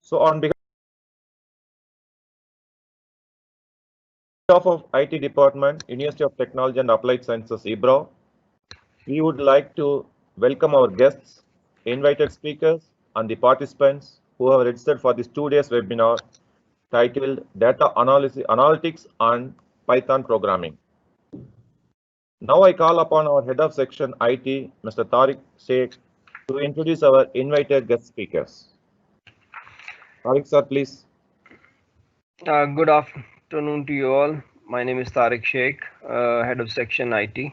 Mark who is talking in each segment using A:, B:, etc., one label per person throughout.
A: So on behalf of IT Department, University of Technology and Applied Sciences, IBRO, we would like to welcome our guests, invited speakers, and the participants who have registered for this 2 days webinar titled Data Analytics and Python Programming. Now I call upon our Head of Section IT, Mr. Tariq Sheikh, to introduce our invited guest speakers. Tariq sir, please.
B: Good afternoon to you all. My name is Tariq Sheikh, Head of Section IT.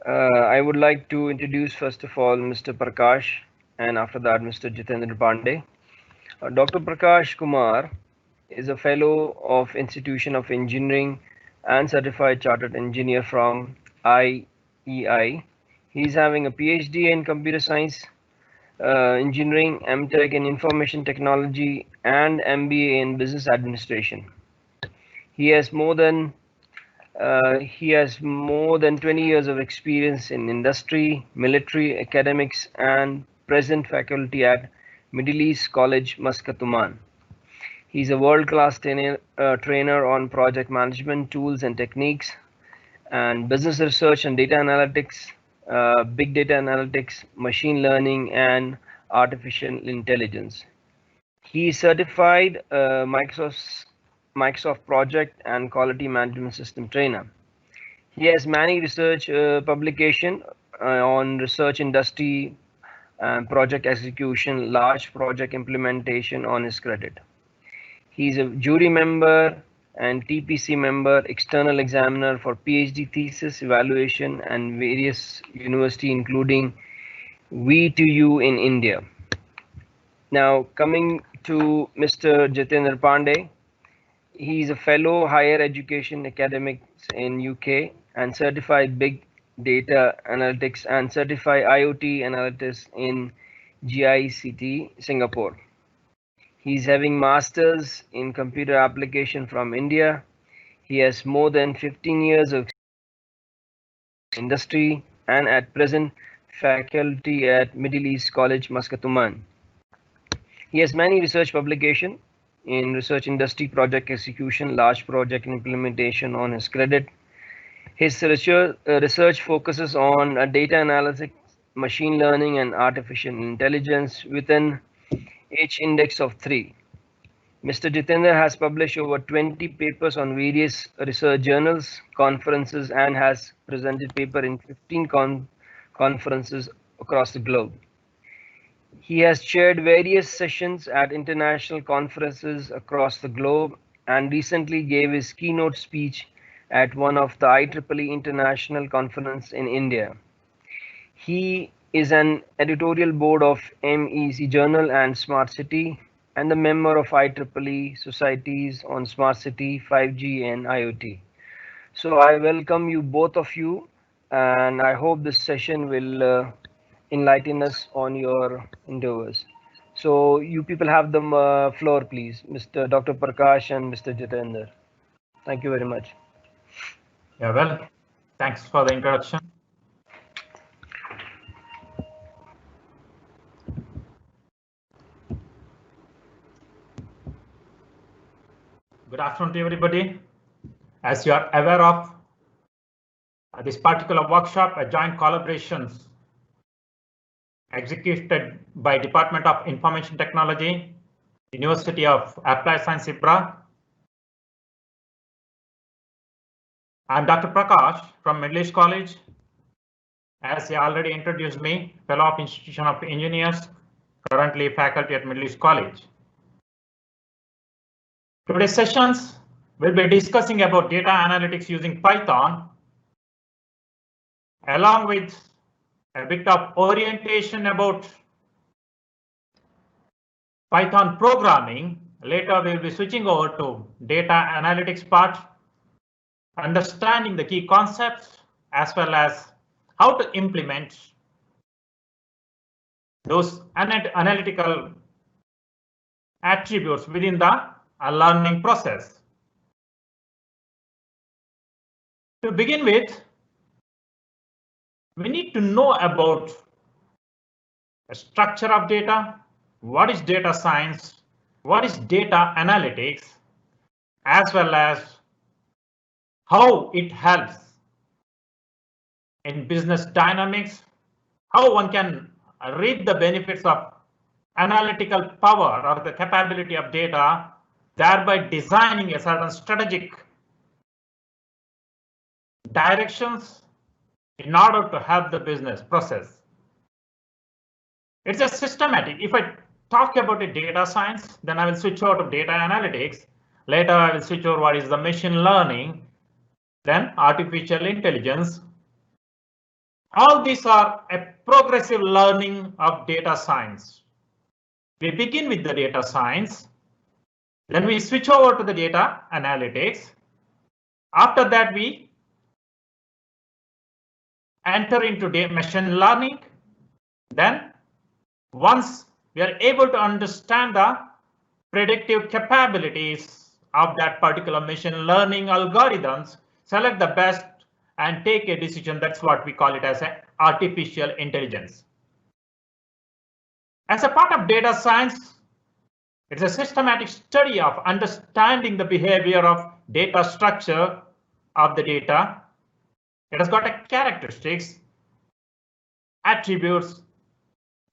B: I would like to introduce first of all Mr. Prakash and after that Mr. Jitendra Pandey. Dr. Prakash Kumar is a fellow of Institution of Engineering and Certified Chartered Engineer from IEI. He's having a PhD in Computer Science, Engineering, MTech in Information Technology, and MBA in Business Administration. He has more than 20 years of experience in industry, military, academics, and present faculty at Middle East College, Muscat, Oman. He's a world-class trainer on project management tools and techniques, and business research and data analytics, big data analytics, machine learning, and artificial intelligence. He is certified Microsoft Project and Quality Management System trainer. He has many research publication on research industry, project execution, large project implementation on his credit. He is a jury member and TPC member, external examiner for PhD thesis evaluation and various university including V2U in India. Now coming to Mr. Jitendra Pandey. He is a fellow higher education academics in UK and certified big data analytics and certified IoT analytics in GICT Singapore. He's having masters in computer application from India. He has more than 15 years of industry and at present faculty at Middle East College, Muscat, Oman. He has many research publications in research industry, project execution, large project implementation on his credit. His research focuses on data analysis, machine learning, and artificial intelligence within H index of 3. Mr. Jitendra has published over 20 papers on various research journals, conferences, and has presented paper in 15 conferences across the globe. He has chaired various sessions at international conferences across the globe and recently gave his keynote speech at one of the IEEE International Conference in India. He is an editorial board of MEC Journal and Smart City and a member of IEEE Societies on Smart City, 5G and IoT. So I welcome you both of you and I hope this session will enlighten us on your endeavors. So you people have the floor, please, Mr. Dr. Prakash and Mr. Jitendra. Thank you very much.
C: Yeah, well, thanks for the introduction. Good afternoon to everybody. As you are aware of, this particular workshop, a joint collaborations executed by Department of Information Technology, University of Applied Science, IBRA. I'm Dr. Prakash from Middle East College. As he already introduced me, fellow of Institution of Engineers, currently faculty at Middle East College. Today's sessions will be discussing about data analytics using Python, along with a bit of orientation about Python programming. Later, we will be switching over to data analytics part, understanding the key concepts, as well as how to implement those analytical attributes within the learning process. To begin with, we need to know about the structure of data, what is data science, what is data analytics, as well as how it helps in business dynamics, how one can reap the benefits of analytical power or the capability of data, thereby designing a certain strategic directions in order to help the business process. It's a systematic. If I talk about the data science, then I will switch over to data analytics. Later, I will switch over what is the machine learning, then artificial intelligence. All these are a progressive learning of data science. We begin with the data science, then we switch over to the data analytics. After that, we enter into machine learning. Then once we are able to understand the predictive capabilities of that particular machine learning algorithms, select the best and take a decision. That's what we call it as artificial intelligence. As a part of data science, it's a systematic study of understanding the behavior of data structure of the data. It has got a characteristics, attributes,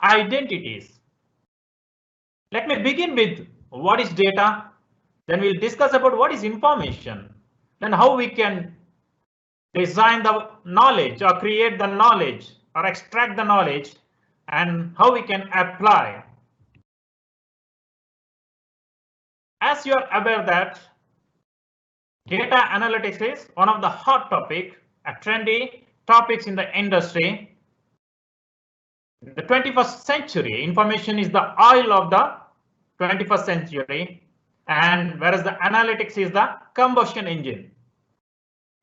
C: identities. Let me begin with what is data, then we'll discuss about what is information, then how we can design the knowledge or create the knowledge or extract the knowledge, and how we can apply. As you are aware that data analytics is one of the hot topic, a trendy topics in the industry. In the 21st century, information is the oil of the 21st century, and whereas the analytics is the combustion engine.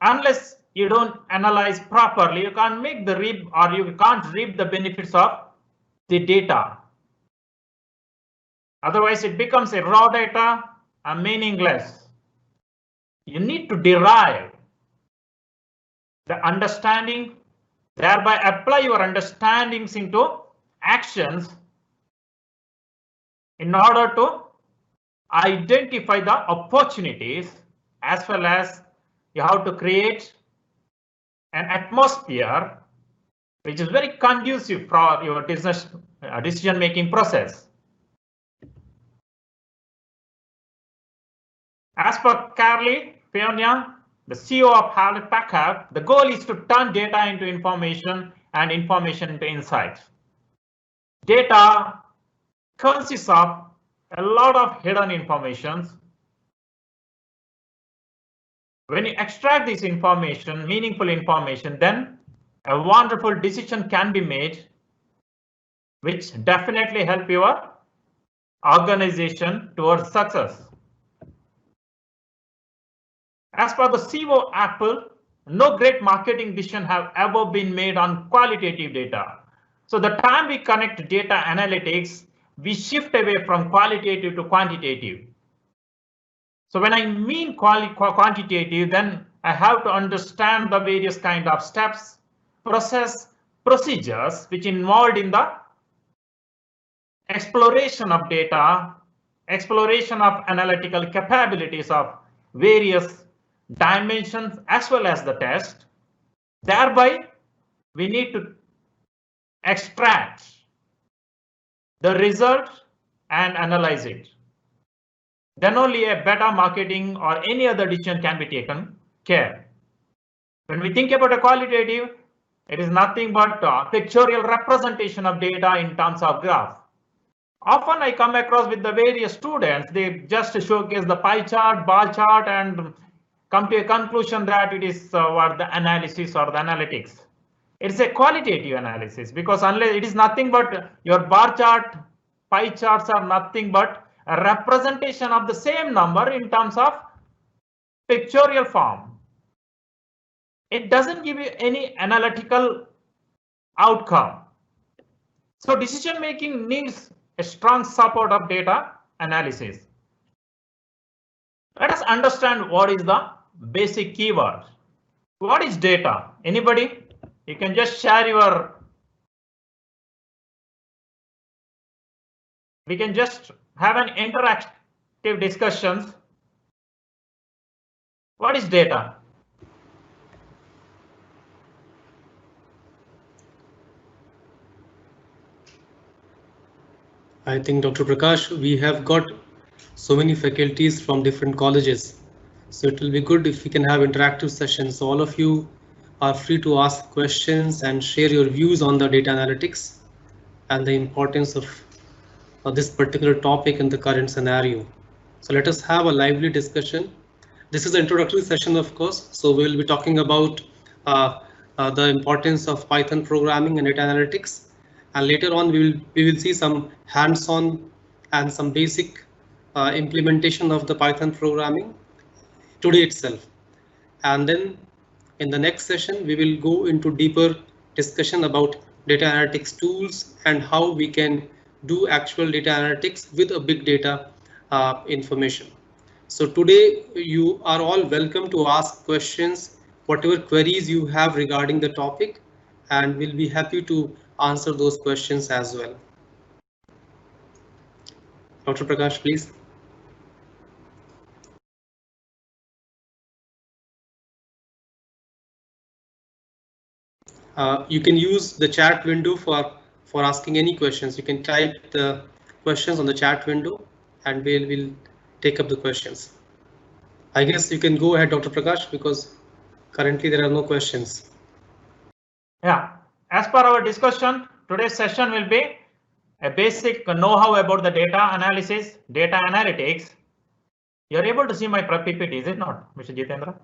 C: Unless you don't analyze properly, you can't make the reap, or you can't reap the benefits of the data. Otherwise, it becomes a raw data and meaningless. You need to derive the understanding, thereby apply your understandings into actions in order to identify the opportunities, as well as you have to create an atmosphere which is very conducive for your business decision-making process. As per Carly Fiorina, the CEO of Hewlett Packard, the goal is to turn data into information and information into insights. Data consists of a lot of hidden information. When you extract this information, meaningful information, then a wonderful decision can be made, which definitely help your organization towards success. As per the CEO Apple, no great marketing decision have ever been made on qualitative data. So the time we connect data analytics, we shift away from qualitative to quantitative. So when I mean quantitative, then I have to understand the various kind of steps, procedures which involved in the exploration of data, exploration of analytical capabilities of various dimensions, as well as the test. Thereby, we need to extract the result and analyze it. Then only a better marketing or any other decision can be taken care. When we think about a qualitative, it is nothing but pictorial representation of data in terms of graph. Often I come across with the various students, they just showcase the pie chart, bar chart, and come to a conclusion that it is what the analysis or the analytics. It's a qualitative analysis, because unless it is nothing but your bar chart, pie charts are nothing but a representation of the same number in terms of pictorial form. It doesn't give you any analytical outcome. So decision making needs a strong support of data analysis. Let us understand what is the basic keyword. What is data? Anybody? You can just share your. We can just have an discussions. What is data?
D: I think, Dr. Prakash, we have got so many faculties from different colleges. So it will be good if we can have interactive sessions. So all of you are free to ask questions and share your views on the data analytics and the importance of this particular topic in the current scenario. So let us have a lively discussion. This is the introductory session, of course. So we will be talking about the importance of Python programming and data analytics. And later on, we will see some hands-on and some basic implementation of the Python programming today itself. And then in the next session, we will go into deeper discussion about data analytics tools and how we can do actual data analytics with a big data information. So today you are all welcome to ask questions, whatever queries you have regarding the topic, and we'll be happy to answer those questions as well. Dr. Prakash, please. You can use the chat window for asking any questions. You can type the questions on the chat window and we'll take up the questions. I guess you can go ahead, Dr. Prakash, because currently there are no questions.
C: Yeah, as per our discussion, today's session will be a basic know-how about the data analysis, data analytics. You're able to see my PPT, is it not, Mr. Jitendra?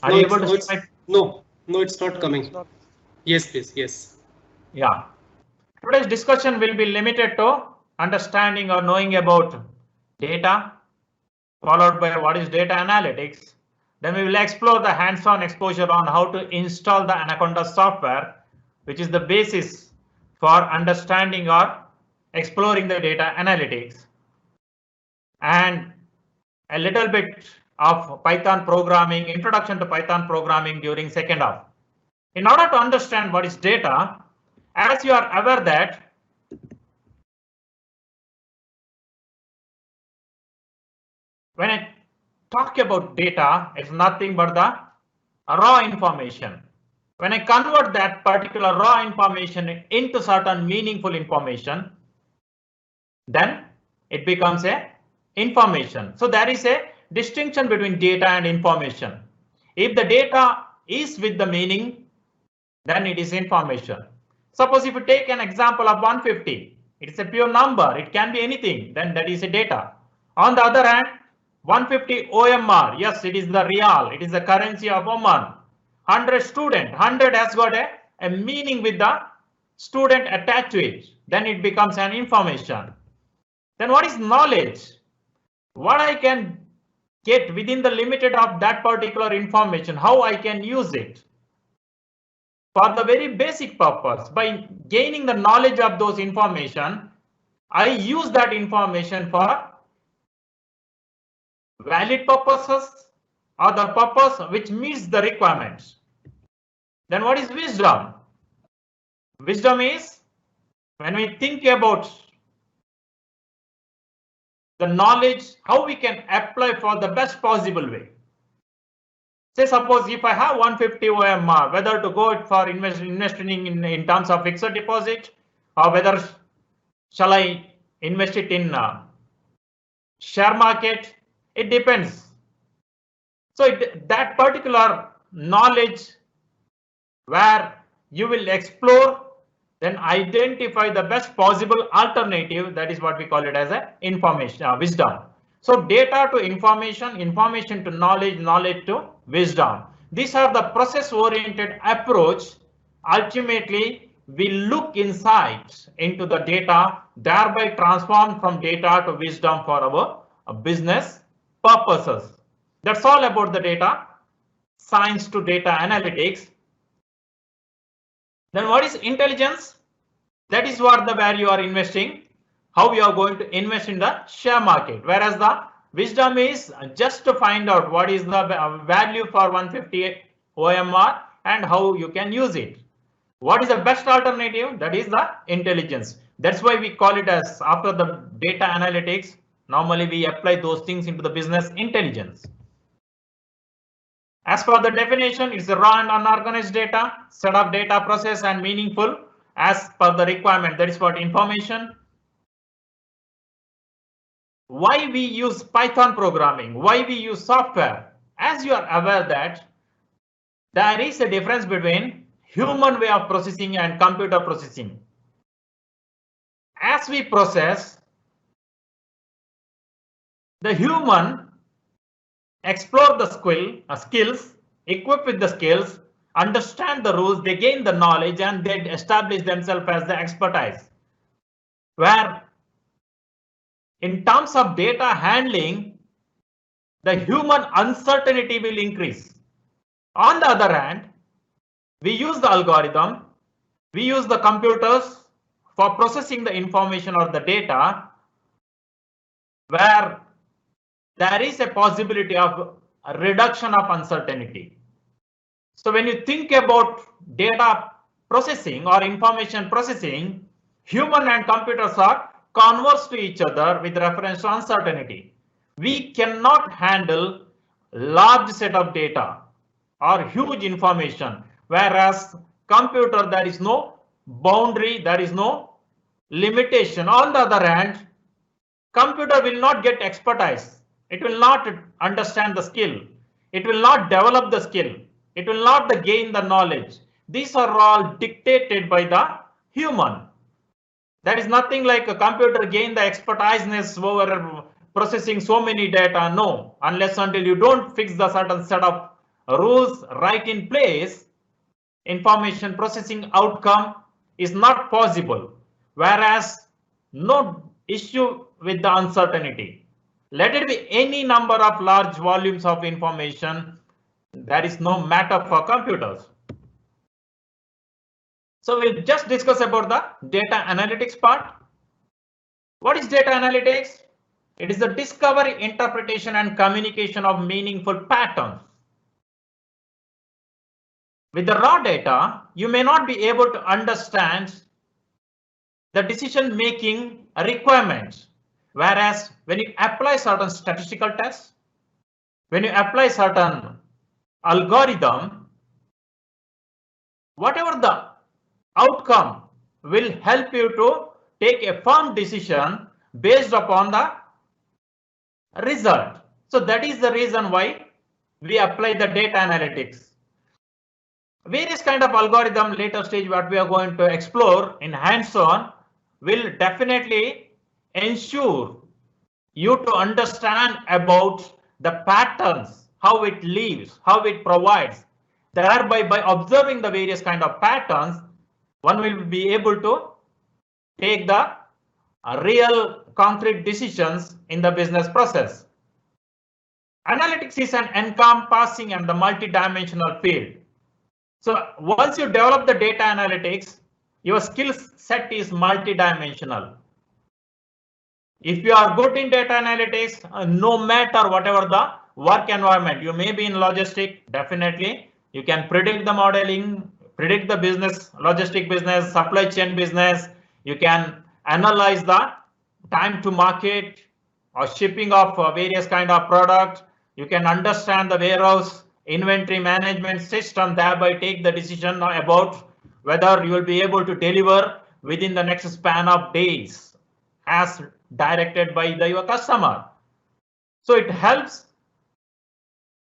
C: Are you able to see my?
D: No, it's not coming. Yes, please. Yes.
C: Yeah. Today's discussion will be limited to understanding or knowing about data, followed by what is data analytics. Then we will explore the hands-on exposure on how to install the Anaconda software, which is the basis for understanding or exploring the data analytics. And a little bit of Python programming, introduction to Python programming during second half. In order to understand what is data, as you are aware that when I talk about data, it's nothing but the raw information. When I convert that particular raw information into certain meaningful information, then it becomes a information. So there is a distinction between data and information. If the data is with the meaning, then it is information. Suppose if you take an example of 150, it is a pure number, it can be anything, then that is a data. On the other hand, 150 OMR, yes, it is the real, it is the currency of Oman. 100 student, 100 has got a meaning with the student attached to it, then it becomes an information. Then what is knowledge? What I can get within the limited of that particular information, how I can use it for the very basic purpose. By gaining the knowledge of those information, I use that information for valid purposes or the purpose which meets the requirements. Then what is wisdom? Wisdom is when we think about the knowledge, how we can apply for the best possible way. Say suppose if I have 150 OMR, whether to go for investing in terms of fixed deposit, or whether shall I invest it in share market, it depends. So that particular knowledge where you will explore, then identify the best possible alternative. That is what we call it as a information, wisdom. So data to information, information to knowledge, knowledge to wisdom. These are the process-oriented approach. Ultimately, we look inside into the data, thereby transform from data to wisdom for our business purposes. That's all about the data science to data analytics. Then what is intelligence? That is what where you are investing, how you are going to invest in the share market. Whereas the wisdom is just to find out what is the value for 150 OMR and how you can use it. What is the best alternative? That is the intelligence. That's why we call it as, after the data analytics, normally we apply those things into the business intelligence. As per the definition, it's a raw and unorganized data, set of data process and meaningful as per the requirement. That is what information. Why we use Python programming? Why we use software? As you are aware that there is a difference between human way of processing and computer processing. As we process, the human explore the skills, equip with the skills, understand the rules, they gain the knowledge and they establish themselves as the expertise. Where in terms of data handling, the human uncertainty will increase. On the other hand, we use the algorithm, we use the computers for processing the information or the data, where there is a possibility of a reduction of uncertainty. So when you think about data processing or information processing, human and computers are converse to each other with reference to uncertainty. We cannot handle large set of data or huge information, whereas computer there is no boundary, there is no limitation. On the other hand, computer will not get expertise. It will not understand the skill. It will not develop the skill. It will not gain the knowledge. These are all dictated by the human. There is nothing like a computer gain the expertiseness over processing so many data. No, unless until you don't fix the certain set of rules right in place, information processing outcome is not possible. Whereas no issue with the uncertainty. Let it be any number of large volumes of information, there is no matter for computers. So we'll just discuss about the data analytics part. What is data analytics? It is the discovery, interpretation and communication of meaningful patterns. With the raw data, you may not be able to understand the decision making requirements. Whereas when you apply certain statistical tests, when you apply certain algorithm, whatever the outcome will help you to take a firm decision based upon the result. So that is the reason why we apply the data analytics. Various kind of algorithm later stage what we are going to explore in hands-on will definitely ensure you to understand about the patterns, how it lives, how it provides. Thereby, by observing the various kind of patterns, one will be able to take the real concrete decisions in the business process. Analytics is an encompassing and the multi-dimensional field. So once you develop the data analytics, your skill set is multi-dimensional. If you are good in data analytics, no matter whatever the work environment, you may be in logistic, definitely you can predict the modeling, predict the business, logistic business, supply chain business. You can analyze the time to market or shipping of various kind of product. You can understand the warehouse inventory management system, thereby take the decision about whether you will be able to deliver within the next span of days as directed by your customer. So it helps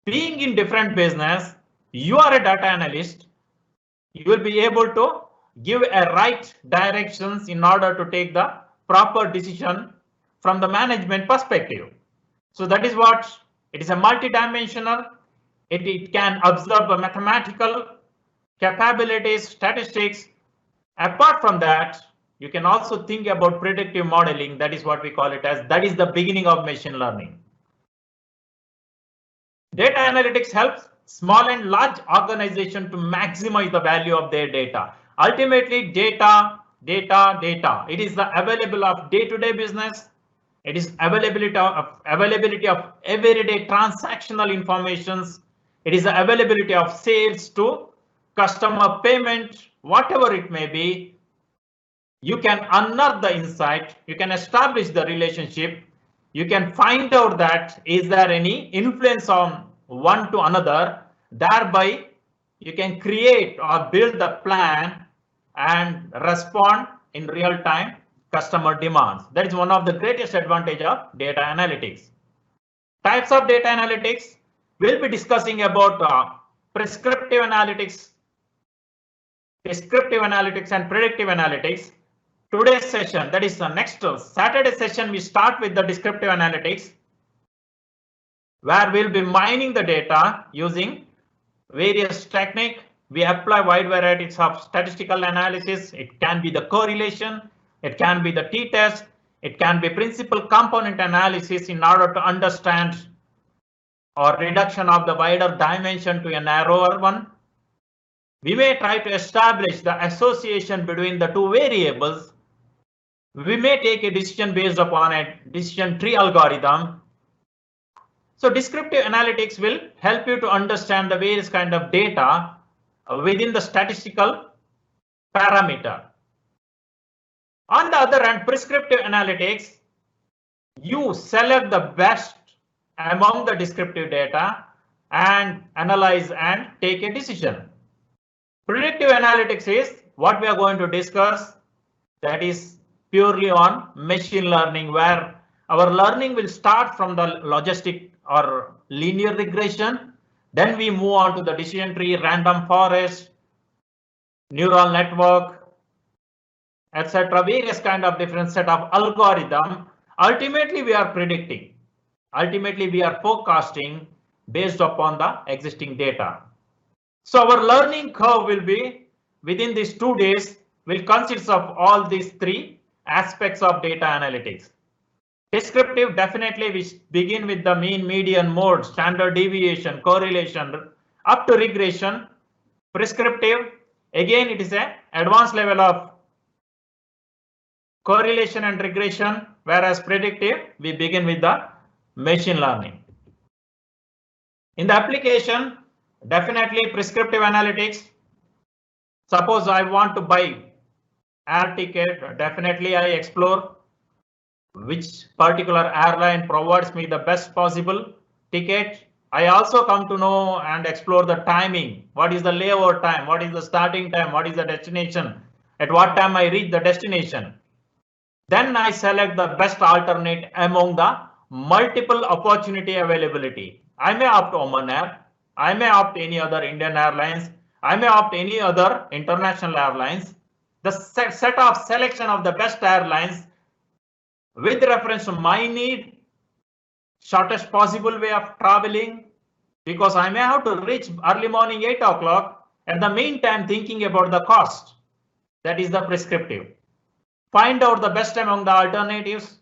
C: being in different business. You are a data analyst. You will be able to give a right directions in order to take the proper decision from the management perspective. So that is what it is, a multi-dimensional. It can observe the mathematical capabilities, statistics. Apart from that, you can also think about predictive modeling. That is what we call it as. That is the beginning of machine learning. Data analytics helps small and large organizations to maximize the value of their data. Ultimately, data. It is the available of day-to-day business. It is availability of everyday transactional informations. It is the availability of sales to customer payment, whatever it may be. you can unearth the insight, you can establish the relationship, you can find out that is there any influence on one to another, thereby you can create or build the plan and respond in real time customer demands. That is one of the greatest advantage of data analytics. Types of data analytics, we'll be discussing about prescriptive analytics, descriptive analytics and predictive analytics. Today's session, that is the next Saturday session, we start with the descriptive analytics, where we'll be mining the data using various techniques. We apply wide varieties of statistical analysis. It can be the correlation, it can be the t-test, it can be principal component analysis in order to understand or reduction of the wider dimension to a narrower one. We may try to establish the association between the two variables. We may take a decision based upon a decision tree algorithm. So descriptive analytics will help you to understand the various kind of data within the statistical parameter. On the other hand, prescriptive analytics, you select the best among the descriptive data and analyze and take a decision. Predictive analytics is what we are going to discuss, that is purely on machine learning, where our learning will start from the logistic or linear regression. Then we move on to the decision tree, random forest, neural network, etc. Various kind of different set of algorithm. Ultimately, we are predicting. Ultimately, we are forecasting based upon the existing data. So our learning curve will be within these 2 days will consist of all these 3 aspects of data analytics. Descriptive, definitely we begin with the mean, median, mode, standard deviation, correlation, up to regression. Prescriptive, again it is an advanced level of correlation and regression, whereas predictive, we begin with the machine learning. In the application, definitely prescriptive analytics. Suppose I want to buy air ticket, definitely I explore which particular airline provides me the best possible ticket. I also come to know and explore the timing. What is the layover time? What is the starting time? What is the destination? At what time I reach the destination? Then I select the best alternate among the multiple opportunity availability. I may opt Oman Air. I may opt any other Indian Airlines. I may opt any other international airlines. The set of selection of the best airlines with reference to my need, shortest possible way of traveling, because I may have to reach early morning 8 o'clock. At the meantime, thinking about the cost. That is the prescriptive. Find out the best among the alternatives.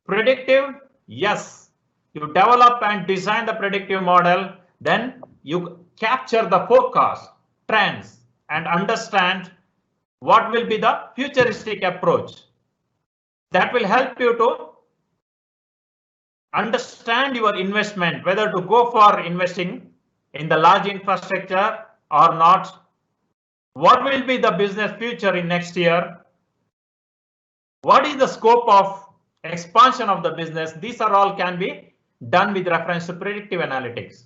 C: Predictive, yes, you develop and design the predictive model, then you capture the forecast, trends, and understand what will be the futuristic approach. That will help you to understand your investment, whether to go for investing in the large infrastructure or not. What will be the business future in next year? What is the scope of expansion of the business? These are all can be done with reference to predictive analytics.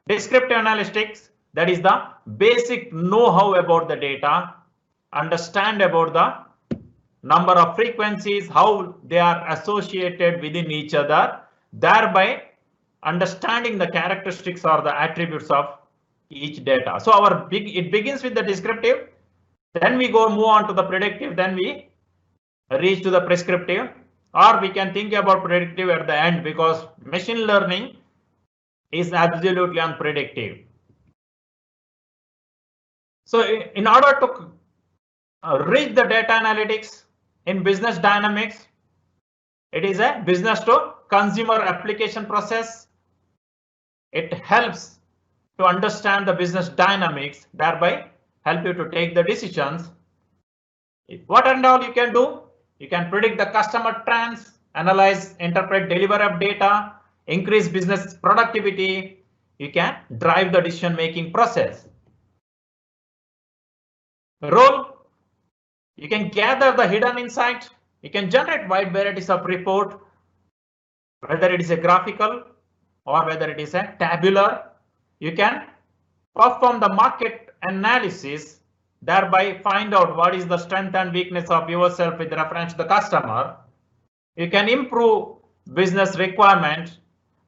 C: Descriptive analytics, that is the basic know-how about the data, understand about the number of frequencies, how they are associated within each other, thereby understanding the characteristics or the attributes of each data. So it begins with the descriptive, then we move on to the predictive, then we reach to the prescriptive, or we can think about predictive at the end, because machine learning is absolutely unpredictable. So in order to reach the data analytics in business dynamics, it is a business to consumer application process. It helps to understand the business dynamics, thereby help you to take the decisions. What and all you can do? You can predict the customer trends, analyze, interpret, deliver of data, increase business productivity. You can drive the decision making process. Role, You can gather the hidden insight. You can generate wide varieties of report, whether it is a graphical or whether it is a tabular. You can perform the market analysis, thereby find out what is the strength and weakness of yourself with reference to the customer. You can improve business requirement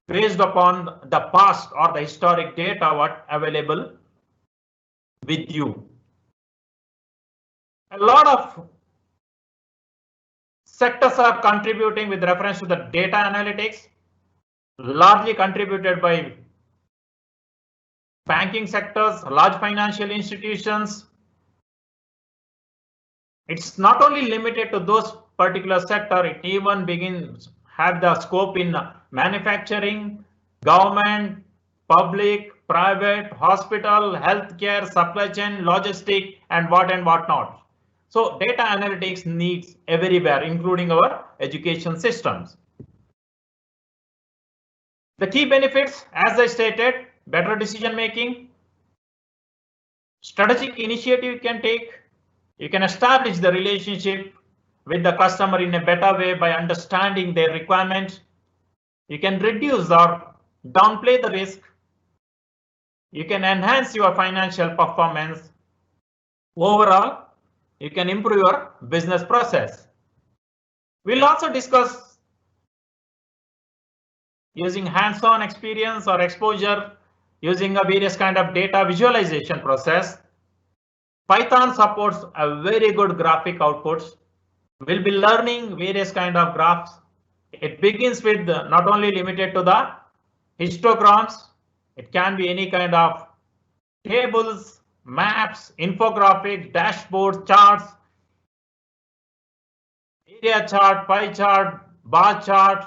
C: based upon the past or the historic data what available with you. A lot of sectors are contributing with reference to the data analytics, largely contributed by banking sectors, large financial institutions. It's not only limited to those particular sector, it even begins have the scope in manufacturing, government, public, private, hospital, healthcare, supply chain, logistic, and what not. So data analytics needs everywhere, including our education systems. The key benefits, as I stated, better decision making, strategic initiative you can take. You can establish the relationship with the customer in a better way by understanding their requirements. You can reduce or downplay the risk. You can enhance your financial performance. Overall, you can improve your business process. We'll also discuss using hands-on experience or exposure using a various kind of data visualization process. Python supports a very good graphic outputs. We'll be learning various kind of graphs. It begins with not only limited to the histograms, it can be any kind of tables, maps, infographics, dashboards, charts, area chart, pie chart, bar chart,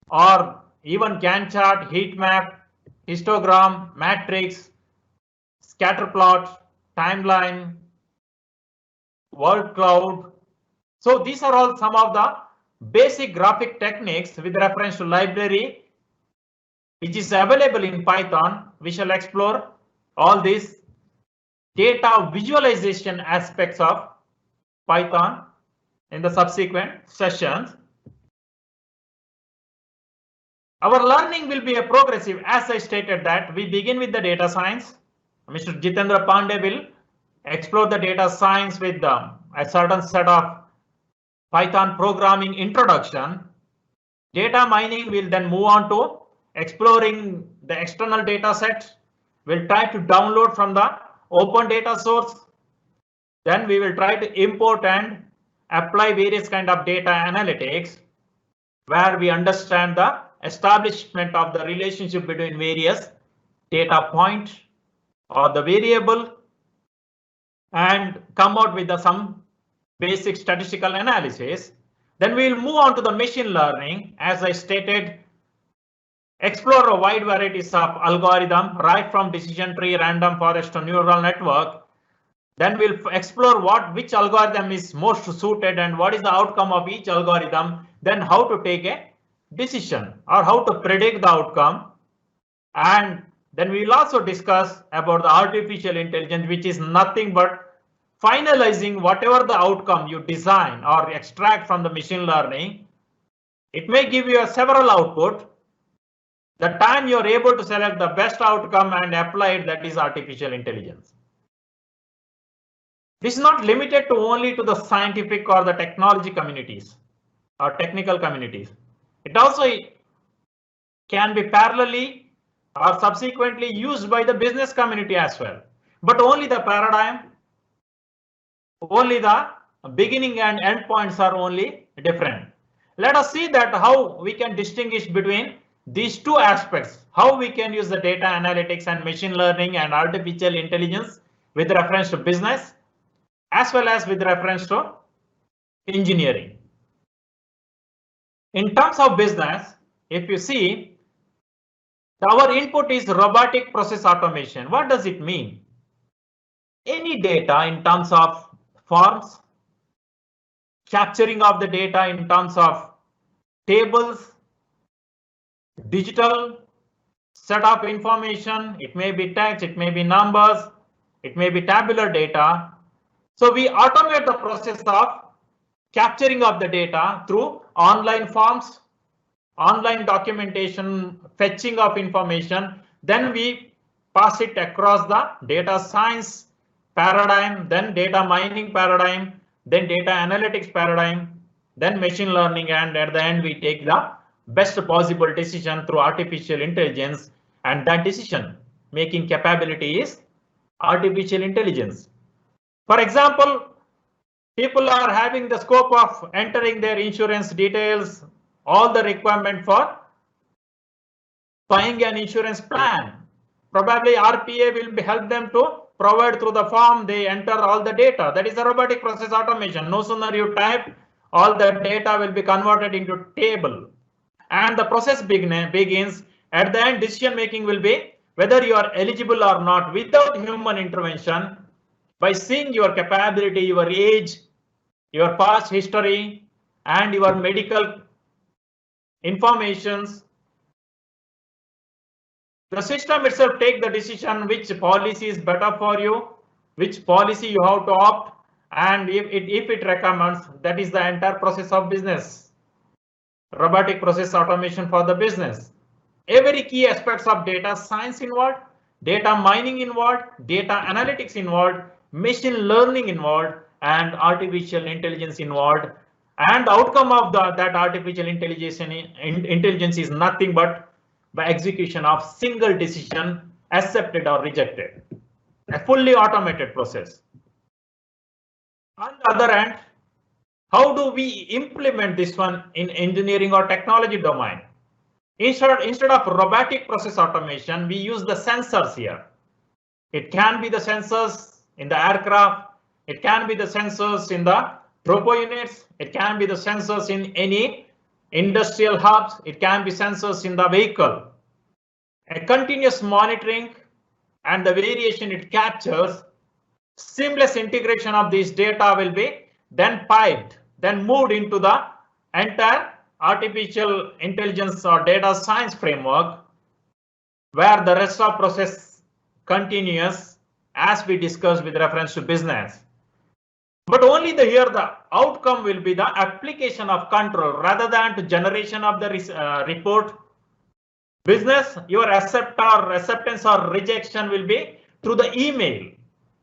C: or even Gantt chart, heat map, histogram, matrix, scatter plot, timeline, word cloud. So these are all some of the basic graphic techniques with reference to library which is available in Python. We shall explore all these data visualization aspects of Python in the subsequent sessions. Our learning will be a progressive, as I stated that we begin with the data science. Mr. Jitendra Pandey will explore the data science with a certain set of Python programming introduction. Data mining will then move on to exploring the external data sets. We'll try to download from the open data source. Then we will try to import and apply various kind of data analytics where we understand the establishment of the relationship between various data points or the variable and come out with some basic statistical analysis. Then we will move on to the machine learning. As I stated, explore a wide varieties of algorithm right from decision tree, random forest to neural network. Then we'll explore which algorithm is most suited and what is the outcome of each algorithm. Then how to take a decision or how to predict the outcome. And then we will also discuss about the artificial intelligence, which is nothing but finalizing whatever the outcome you design or extract from the machine learning. It may give you several output. The time you are able to select the best outcome and apply it, that is artificial intelligence. This is not limited to only to the scientific or the technology communities or technical communities. It also can be parallelly or subsequently used by the business community as well. But only the paradigm, only the beginning and end points are only different. Let us see that how we can distinguish between these two aspects, how we can use the data analytics and machine learning and artificial intelligence with reference to business as well as with reference to engineering. In terms of business, if you see, our input is robotic process automation. What does it mean? Any data in terms of forms, capturing of the data in terms of tables, digital set of information, it may be text, it may be numbers, it may be tabular data. So we automate the process of capturing of the data through online forms, online documentation, fetching of information. Then we pass it across the data science paradigm, then data mining paradigm, then data analytics paradigm, then machine learning, and at the end we take the best possible decision through artificial intelligence, and that decision making capability is artificial intelligence. For example, people are having the scope of entering their insurance details, all the requirement for buying an insurance plan. Probably RPA will help them to provide through the form, they enter all the data. That is a robotic process automation. No sooner you type, all the data will be converted into table. And the process begins. At the end, decision making will be whether you are eligible or not without human intervention. By seeing your capability, your age, your past history, and your medical informations, the system itself take the decision which policy is better for you, which policy you have to opt, and if it recommends, that is the entire process of business. Robotic process automation for the business. Every key aspects of data science involved, data mining involved, data analytics involved, machine learning involved, and artificial intelligence involved. And the outcome of that artificial intelligence is nothing but by execution of single decision, accepted or rejected. A fully automated process. On the other hand, how do we implement this one in engineering or technology domain? Instead of robotic process automation, we use the sensors here. It can be the sensors in the aircraft. It can be the sensors in the tropo units. It can be the sensors in any industrial hubs. It can be sensors in the vehicle. A continuous monitoring and the variation it captures, seamless integration of this data will be then piped, then moved into the entire artificial intelligence or data science framework, where the rest of process continues as we discussed with reference to business. But only here the outcome will be the application of control rather than to generation of the report. Business, your acceptance or rejection will be through the email,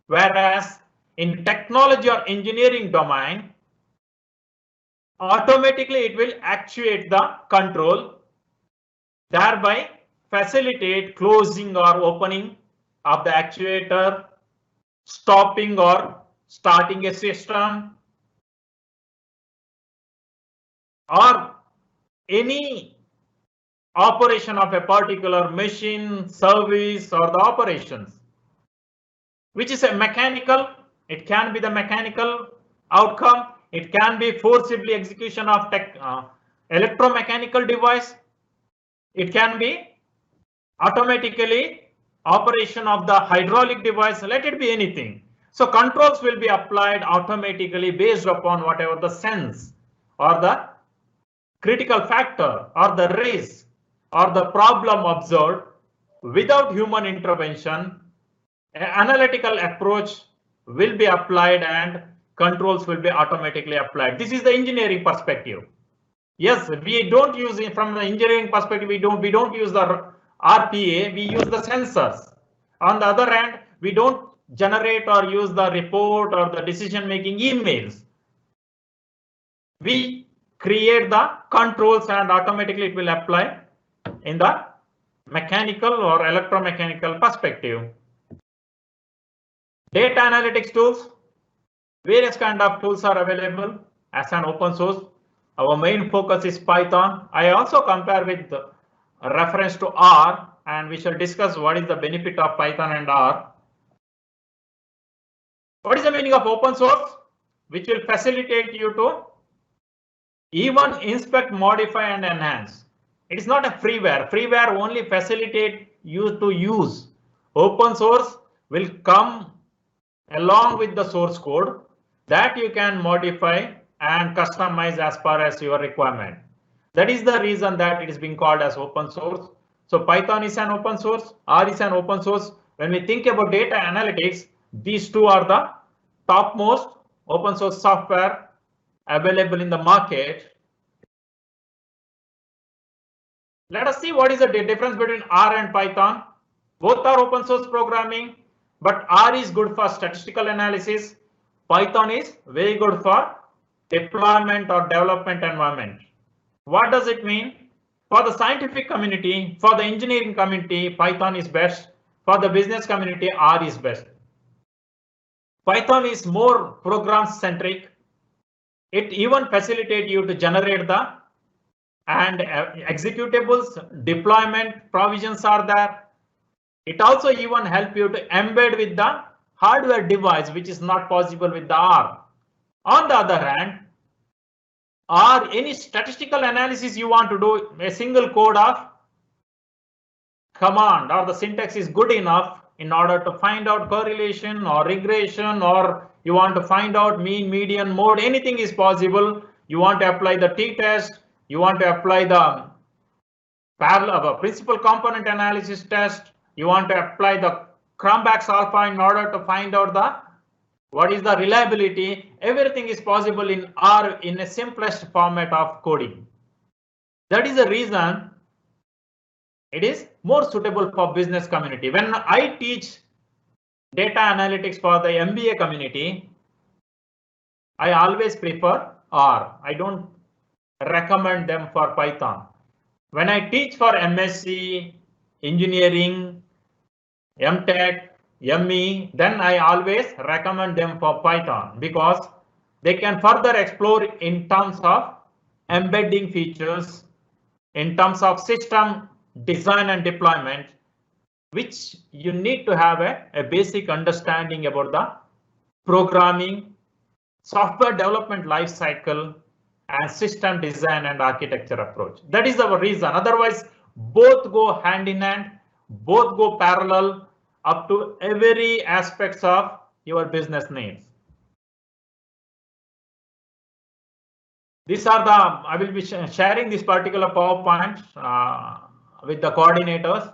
C: whereas in technology or engineering domain, automatically it will actuate the control, thereby facilitate closing or opening of the actuator, stopping or starting a system, or any operation of a particular machine, service, or the operations, which is a mechanical. It can be the mechanical outcome. It can be forcibly execution of electromechanical device. It can be automatically operation of the hydraulic device. Let it be anything. So controls will be applied automatically based upon whatever the sense or the critical factor or the risk or the problem observed without human intervention. An analytical approach will be applied and controls will be automatically applied. This is the engineering perspective. Yes, we don't use it from the engineering perspective. We don't use the RPA. We use the sensors. On the other hand, we don't generate or use the report or the decision-making emails. We create the controls and automatically it will apply in the mechanical or electromechanical perspective. Data analytics tools, various kind of tools are available as an open source. Our main focus is Python. I also compare with the reference to R, and we shall discuss what is the benefit of Python and R. What is the meaning of open source? Which will facilitate you to even inspect, modify, and enhance. It is not a freeware. Freeware only facilitate you to use. Open source will come along with the source code that you can modify and customize as per as your requirement. That is the reason that it is being called as open source. So Python is an open source, R is an open source. When we think about data analytics, these two are the topmost open source software available in the market. Let us see what is the difference between R and Python. Both are open source programming, but R is good for statistical analysis. Python is very good for deployment or development environment. What does it mean? For the scientific community, for the engineering community, Python is best. For the business community, R is best. Python is more program centric. It even facilitates you to generate the and executables, deployment provisions are there. It also even help you to embed with the hardware device, which is not possible with the R. On the other hand, R, any statistical analysis you want to do, a single code of command or the syntax is good enough in order to find out correlation or regression, or you want to find out mean, median, mode, anything is possible. You want to apply the t-test, you want to apply the parallel principal component analysis test, you want to apply the Cronbach's alpha in order to find out the what is the reliability. Everything is possible in R in a simplest format of coding. That is the reason it is more suitable for business community. When I teach data analytics for the MBA community, I always prefer R. I don't recommend them for Python. When I teach for MSc, engineering, MTech, ME, then I always recommend them for Python because they can further explore in terms of embedding features, in terms of system design and deployment, which you need to have a basic understanding about the programming, software development life cycle, and system design and architecture approach. That is our reason. Otherwise, both go hand in hand, both go parallel up to every aspects of your business needs. These are the, I will be sharing this particular PowerPoint with the coordinators.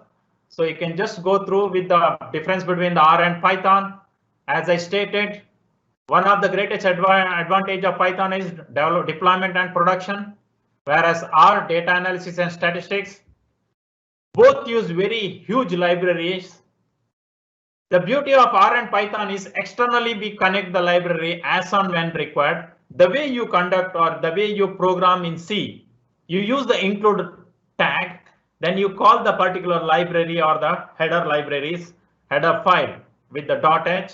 C: So you can just go through with the difference between the R and Python. As I stated, one of the greatest advantage of Python is deployment and production, whereas R, data analysis and statistics. Both use very huge libraries. The beauty of R and Python is externally we connect the library as and when required. The way you conduct or the way you program in C, you use the include tag, then you call the particular library or the header libraries, header file with the .h.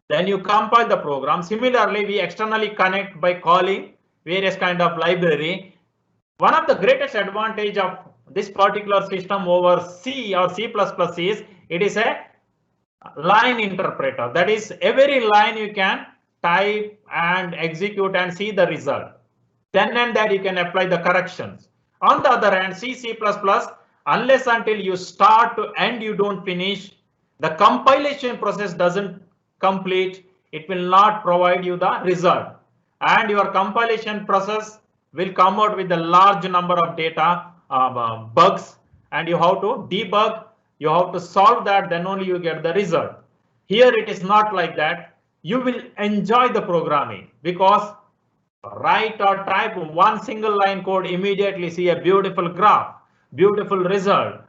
C: Then you compile the program. Similarly, we externally connect by calling various kind of library. One of the greatest advantage of this particular system over C or C++ is it is a line interpreter. That is, every line you can type and execute and see the result. Then and there you can apply the corrections. On the other hand, C++, unless until you start to end, you don't finish, the compilation process doesn't complete, it will not provide you the result. And your compilation process will come out with a large number of data bugs, and you have to debug, you have to solve that, then only you get the result. Here it is not like that. You will enjoy the programming because write or type one single line code, immediately see a beautiful graph, beautiful result,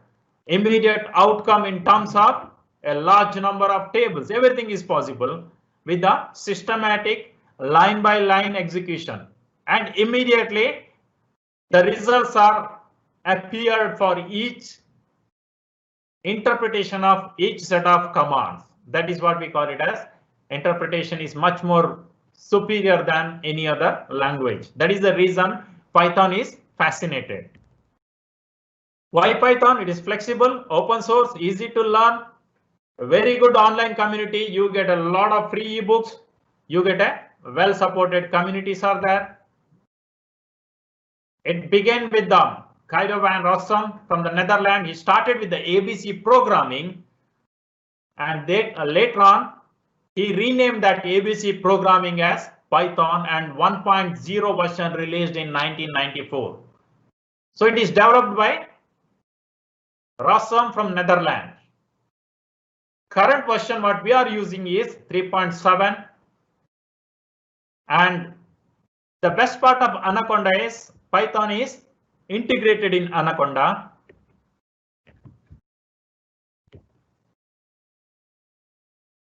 C: immediate outcome in terms of a large number of tables. Everything is possible with the systematic line by line execution, and immediately the results are appeared for each interpretation of each set of commands. That is what we call it as interpretation is much more superior than any other language. That is the reason Python is fascinated. Why Python? It is flexible, open source, easy to learn, very good online community. You get a lot of free ebooks. You get a well supported communities are there. It began with the Cairo van Rossum from the Netherlands. He started with the ABC programming, and later on he renamed that ABC programming as Python, and 1.0 version released in 1994. So it is developed by Rossum from Netherlands. Current version what we are using is 3.7. And the best part of Anaconda is Python is integrated in Anaconda.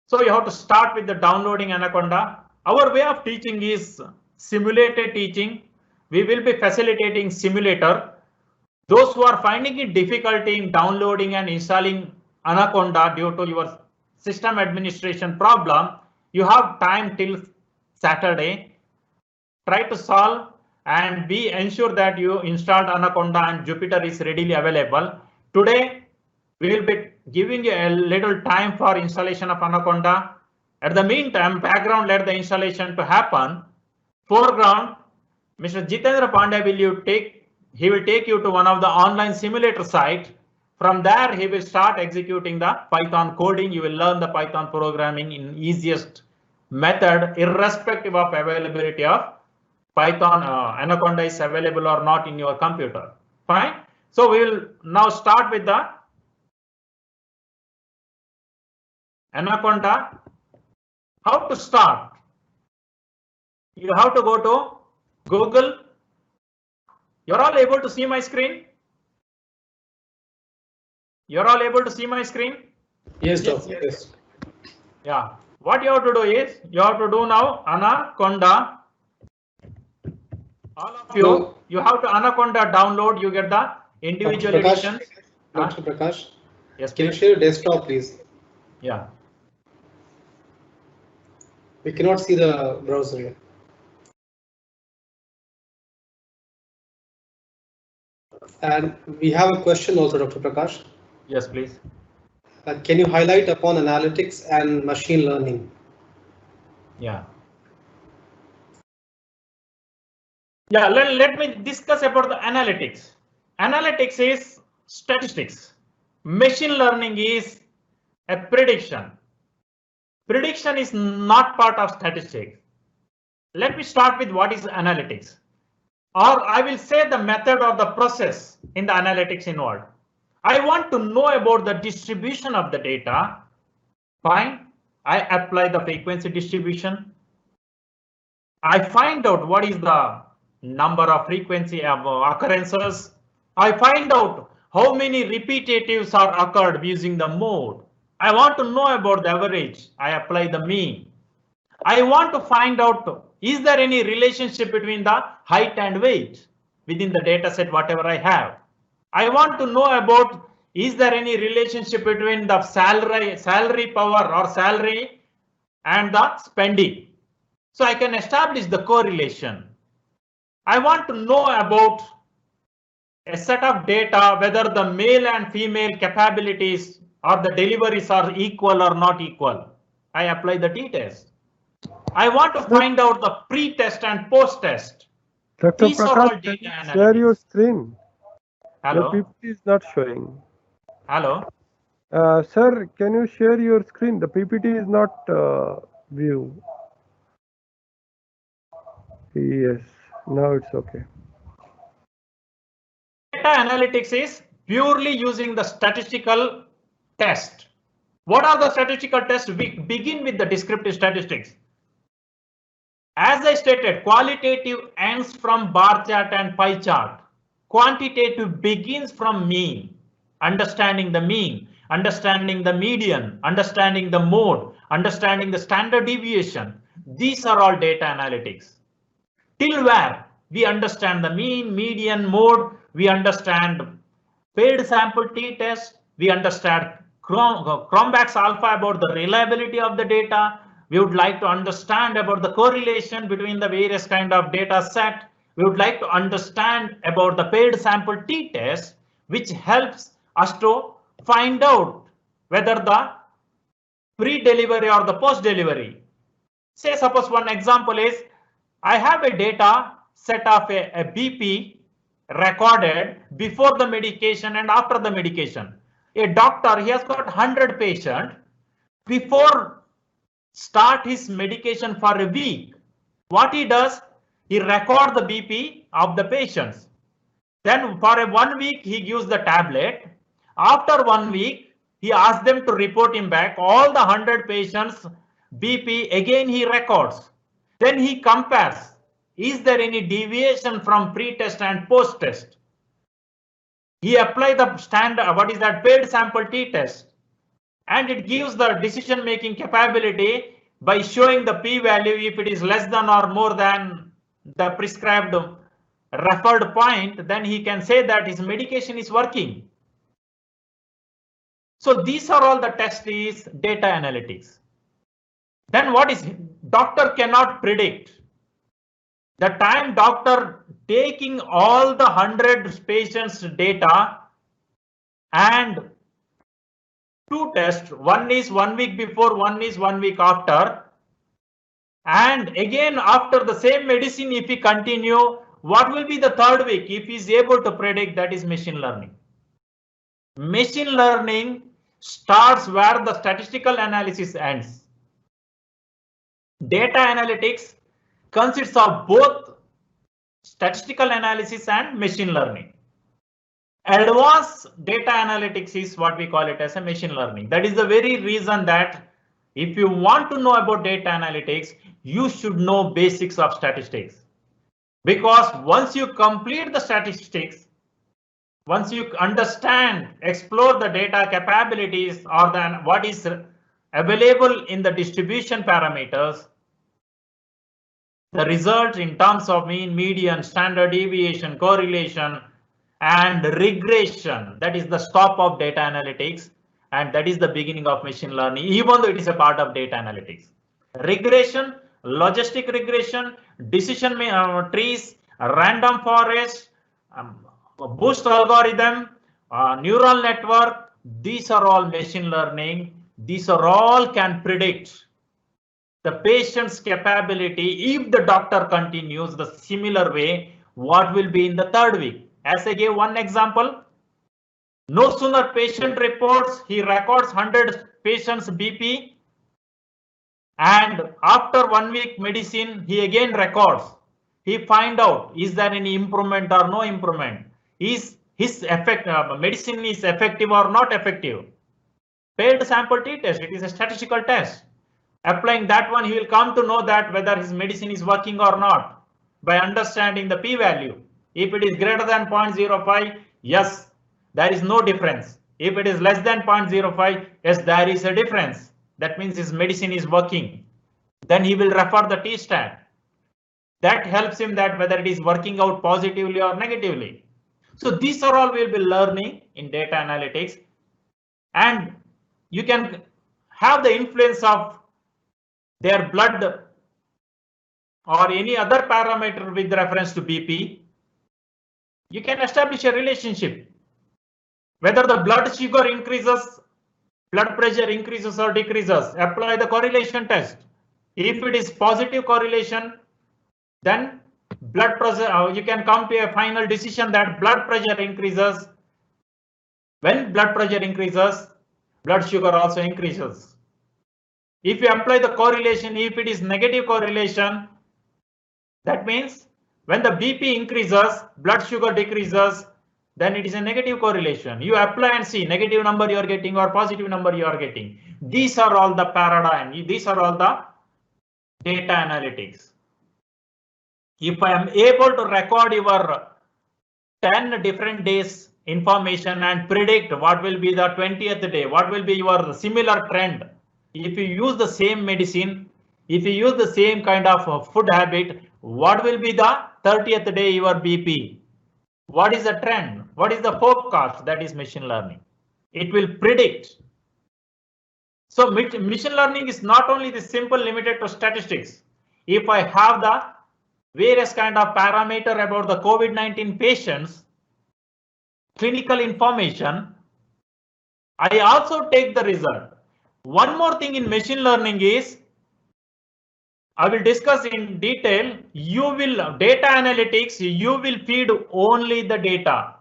C: So you have to start with the downloading Anaconda. Our way of teaching is simulated teaching. We will be facilitating simulator. Those who are finding it difficulty in downloading and installing Anaconda due to your system administration problem, you have time till Saturday. Try to solve and we ensure that you installed Anaconda and Jupyter is readily available. Today, we will be giving you a little time for installation of Anaconda. At the meantime, background let the installation to happen. Foreground, Mr. Jitendra Pandey he will take you to one of the online simulator site. From there, he will start executing the Python coding. You will learn the Python programming in easiest method, irrespective of availability of Python. Anaconda is available or not in your computer. Fine. So we will now start with the Anaconda. How to start? You have to go to Google. You're all able to see my screen? You're all able to see my screen?
D: Yes, doctor. Yes.
C: Yeah. What you have to do is, you have to do now Anaconda. All of you, you have to Anaconda download. You get the individual editions.
D: Dr. Prakash.
C: Yes,
D: can you
C: please.
D: share your desktop, please?
C: Yeah.
D: We cannot see the browser here. And we have a question also, Dr. Prakash.
C: Yes, please.
D: Can you highlight upon analytics and machine learning?
C: Yeah. Yeah, let me discuss about the analytics. Analytics is statistics. Machine learning is a prediction. Prediction is not part of statistics. Let me start with what is analytics. Or I will say the method or the process in the analytics involved. I want to know about the distribution of the data. Fine. I apply the frequency distribution. I find out what is the number of frequency of occurrences. I find out how many repetitives are occurred using the mode. I want to know about the average. I apply the mean. I want to find out, is there any relationship between the height and weight within the data set, whatever I have. I want to know about, is there any relationship between the salary power or salary and the spending. So I can establish the correlation. I want to know about a set of data, whether the male and female capabilities or the deliveries are equal or not equal. I apply the t-test. I want to find out the pre-test and post-test.
E: Dr.
C: These are all
E: Prakash,
C: data
E: can you
C: analytics.
E: share your screen?
C: Hello.
E: The PPT is not showing.
C: Hello.
E: Sir, can you share your screen? The PPT is not view. Yes, now it's okay.
C: Data analytics is purely using the statistical test. What are the statistical tests? We begin with the descriptive statistics. As I stated, qualitative ends from bar chart and pie chart. Quantitative begins from mean, understanding the mean, understanding the median, understanding the mode, understanding the standard deviation. These are all data analytics. Till where we understand the mean, median, mode, we understand paired sample t-test, we understand Cronbach's alpha about the reliability of the data. We would like to understand about the correlation between the various kind of data set. We would like to understand about the paired sample t-test, which helps us to find out whether the pre-delivery or the post-delivery. Say suppose one example is, I have a data set of a BP recorded before the medication and after the medication. A doctor, he has got 100 patients. Before start his medication for a week, what he does, he record the BP of the patients. Then for 1 week, he gives the tablet. After 1 week, he asks them to report him back all the 100 patients BP again he records. Then he compares, is there any deviation from pre-test and post-test? He applies the standard, what is that, paired sample t-test, and it gives the decision-making capability by showing the p-value if it is less than or more than the prescribed referred point, then he can say that his medication is working. So these are all the tests is data analytics. Then what is, doctor cannot predict the time doctor taking all the 100 patients data and two tests, one is 1 week before, one is 1 week after, and again after the same medicine if he continue, what will be the third week? If he is able to predict, that is machine learning. Machine learning starts where the statistical analysis ends. Data analytics consists of both statistical analysis and machine learning. Advanced data analytics is what we call it as a machine learning. That is the very reason that if you want to know about data analytics, you should know basics of statistics. Because once you complete the statistics, once you understand, explore the data capabilities or then what is available in the distribution parameters, the result in terms of mean, median, standard deviation, correlation, and regression, that is the stop of data analytics, and that is the beginning of machine learning, even though it is a part of data analytics. Regression, logistic regression, decision trees, random forest, boost algorithm, neural network, these are all machine learning. These are all can predict the patient's capability if the doctor continues the similar way, what will be in the third week. As I gave one example, no sooner patient reports, he records 100 patients BP, and after 1 week medicine, he again records. He find out, is there any improvement or no improvement? Is his medicine is effective or not effective? Paired sample t-test, it is a statistical test. Applying that one, he will come to know that whether his medicine is working or not by understanding the p-value. If it is greater than 0.05, yes, there is no difference. If it is less than 0.05, yes, there is a difference. That means his medicine is working. Then he will refer the t-stat. That helps him that whether it is working out positively or negatively. So these are all we'll be learning in data analytics, and you can have the influence of their blood or any other parameter with reference to BP. You can establish a relationship. Whether the blood sugar increases, blood pressure increases or decreases, apply the correlation test. If it is positive correlation, then blood pressure, you can come to a final decision that blood pressure increases. When blood pressure increases, blood sugar also increases. If you apply the correlation, if it is negative correlation, that means when the BP increases, blood sugar decreases, then it is a negative correlation. You apply and see negative number you are getting or positive number you are getting. These are all the paradigm. These are all the data analytics. If I am able to record your 10 different days information and predict what will be the 20th day, what will be your similar trend. If you use the same medicine, if you use the same kind of food habit, what will be the 30th day your BP? What is the trend? What is the forecast? That is machine learning. It will predict. So machine learning is not only the simple limited to statistics. If I have the various kind of parameter about the COVID-19 patients, clinical information, I also take the result. One more thing in machine learning is, I will discuss in detail, data analytics, you will feed only the data.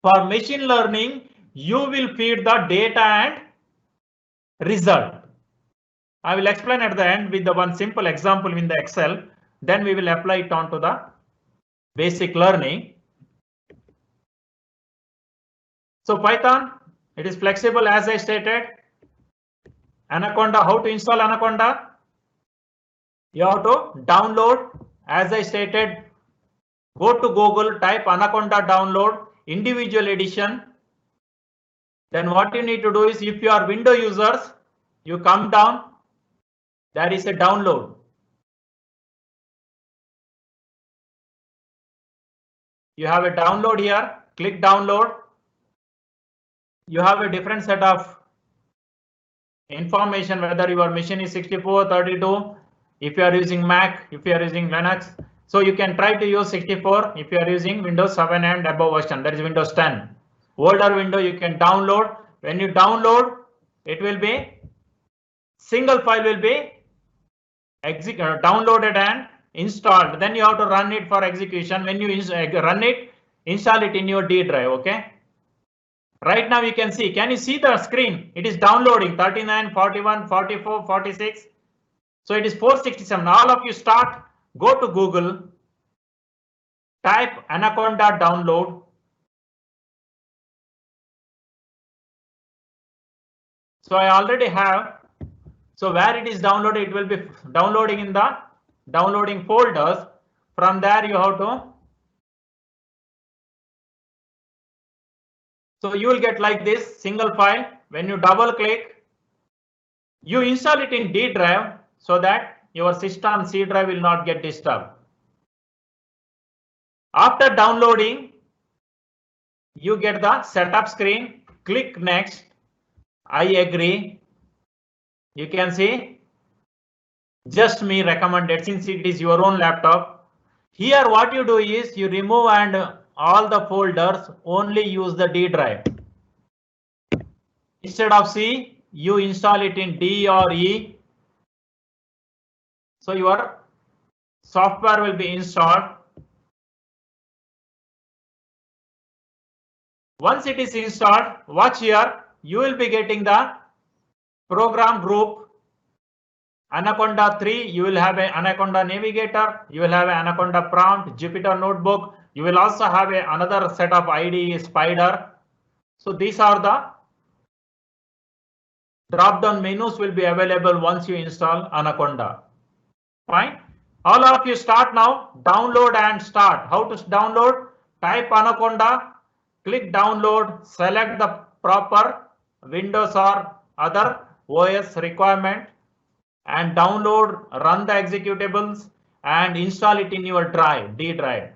C: For machine learning, you will feed the data and result. I will explain at the end with the one simple example in the Excel. Then we will apply it on to the basic learning. So Python, it is flexible as I stated. Anaconda, how to install Anaconda? You have to download, as I stated, go to Google, type Anaconda download, individual edition. Then what you need to do is, if you are Windows users, you come down, there is a download. You have a download here, click download. You have a different set of information, whether your machine is 64, 32, if you are using Mac, if you are using Linux. So you can try to use 64 if you are using Windows 7 and above version, that is Windows 10. Older window you can download. When you download, it will be single file will be downloaded and installed. Then you have to run it for execution. When you run it, install it in your D drive. Okay. Right now you can see. Can you see the screen? It is downloading 39, 41, 44, 46. So it is 467. All of you start. Go to Google. Type Anaconda download. So I already have. So where it is downloaded, it will be downloading in the downloading folders. From there you have to. So you will get like this single file. When you double click, you install it in D drive so that your system C drive will not get disturbed. After downloading, you get the setup screen. Click next. I agree. You can see just me recommended, since it is your own laptop. Here what you do is you remove and all the folders, only use the D drive. Instead of C, you install it in D or E. So your software will be installed. Once it is installed, watch here, you will be getting the program group. Anaconda 3, you will have an Anaconda Navigator, you will have an Anaconda Prompt, Jupyter Notebook. You will also have another set of IDE, Spider. So these are the drop-down menus will be available once you install Anaconda. Fine. All of you start now. Download and start. How to download? Type Anaconda, click download, select the proper Windows or other OS requirement and download, run the executables and install it in your drive, D drive.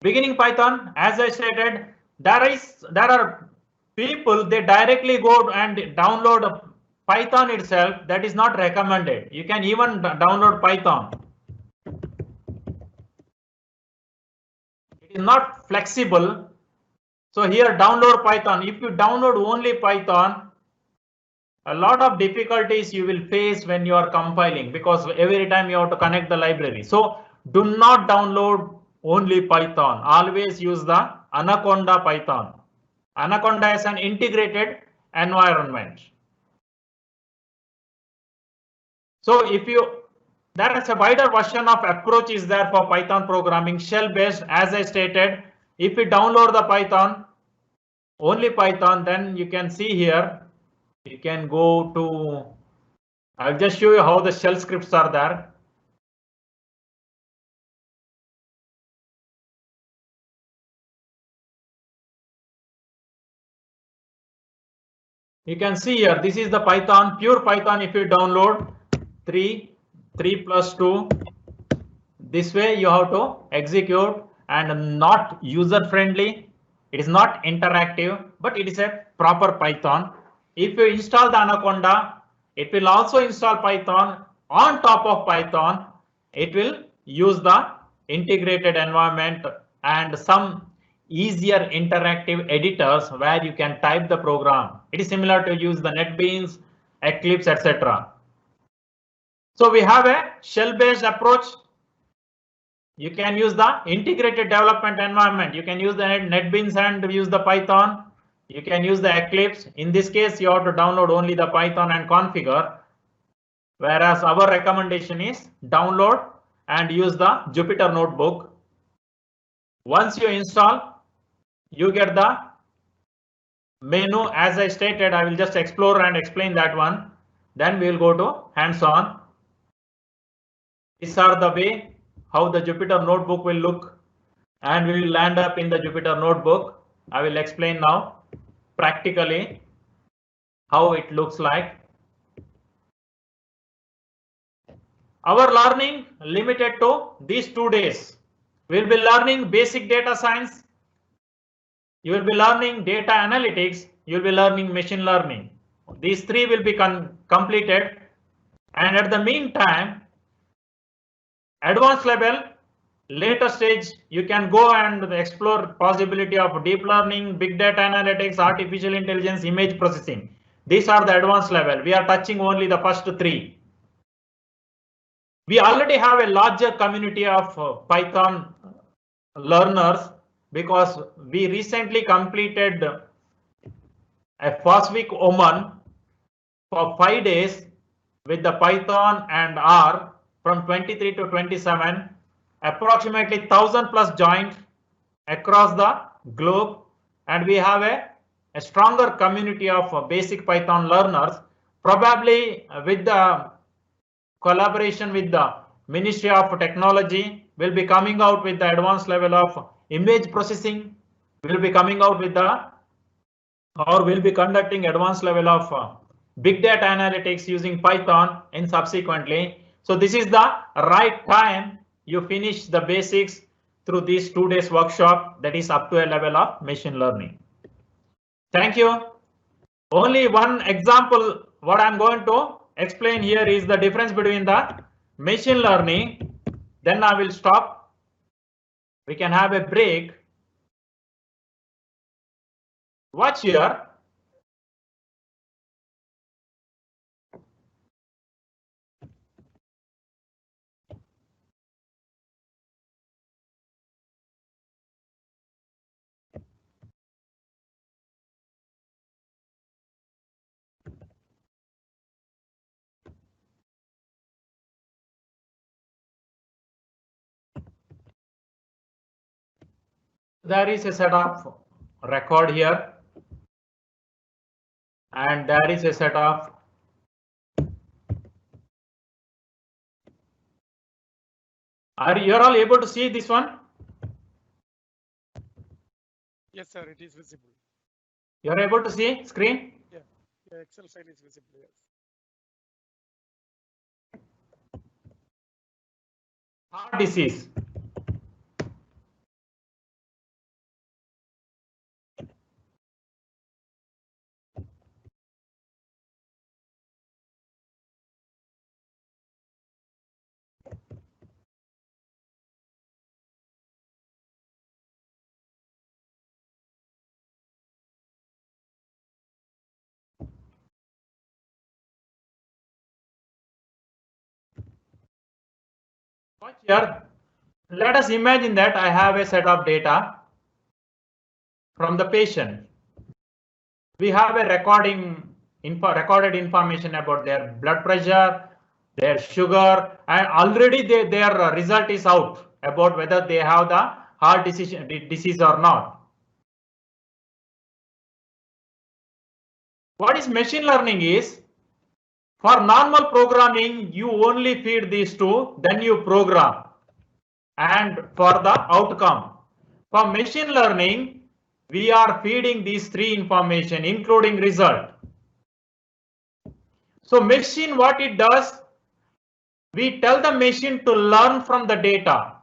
C: Beginning Python, as I stated, there are people, they directly go and download Python itself. That is not recommended. You can even download Python. It is not flexible. So here download Python. If you download only Python, a lot of difficulties you will face when you are compiling, because every time you have to connect the library. So do not download only Python. Always use the Anaconda Python. Anaconda is an integrated environment. So if you, there is a wider version of approach is there for Python programming, shell based, as I stated. If you download the Python, only Python, then you can see here, you can go to, I'll just show you how the shell scripts are there. You can see here, this is the Python, pure Python. If you download 3 plus 2, this way you have to execute, and not user friendly. It is not interactive, but it is a proper Python. If you install the Anaconda, it will also install Python. On top of Python, it will use the integrated environment and some easier interactive editors where you can type the program. It is similar to use the NetBeans, Eclipse, etc. So we have a shell-based approach. You can use the integrated development environment. You can use the NetBeans and use the Python. You can use the Eclipse. In this case, you have to download only the Python and configure. Whereas our recommendation is download and use the Jupyter Notebook. Once you install, you get the menu, as I stated, I will just explore and explain that one. Then we will go to hands-on. These are the way how the Jupyter Notebook will look, and we will land up in the Jupyter Notebook. I will explain now practically how it looks like. Our learning limited to these 2 days. We will be learning basic data science. You will be learning data analytics. You will be learning machine learning. These 3 will be completed. And at the meantime, advanced level, later stage, you can go and explore possibility of deep learning, big data analytics, artificial intelligence, image processing. These are the advanced level. We are touching only the first 3. We already have a larger community of Python learners because we recently completed a first week Oman for 5 days with the Python and R from 23 to 27, approximately 1,000 plus joined across the globe, and we have a stronger community of basic Python learners, probably with the collaboration with the Ministry of Technology. Will be coming out with the advanced level of image processing, will be coming out with the, or will be conducting advanced level of big data analytics using Python in subsequently. So this is the right time you finish the basics through these 2 days workshop, that is up to a level of machine learning. Thank you. Only one example what I'm going to explain here is the difference between the machine learning. Then I will stop. We can have a break. Watch here. There is a set of record here, and there is a set of you all able to see this one?
F: Yes, sir, it is visible.
C: You are able to see screen?
F: Yeah, the Excel file is visible. Yes.
C: Heart disease. Watch here. Let us imagine that I have a set of data from the patient. We have a recorded information about their blood pressure, their sugar, and already their result is out about whether they have the heart disease or not. What is machine learning is, for normal programming, you only feed these 2, then you program, and for the outcome. For machine learning, we are feeding these 3 information, including result. So machine, what it does, we tell the machine to learn from the data.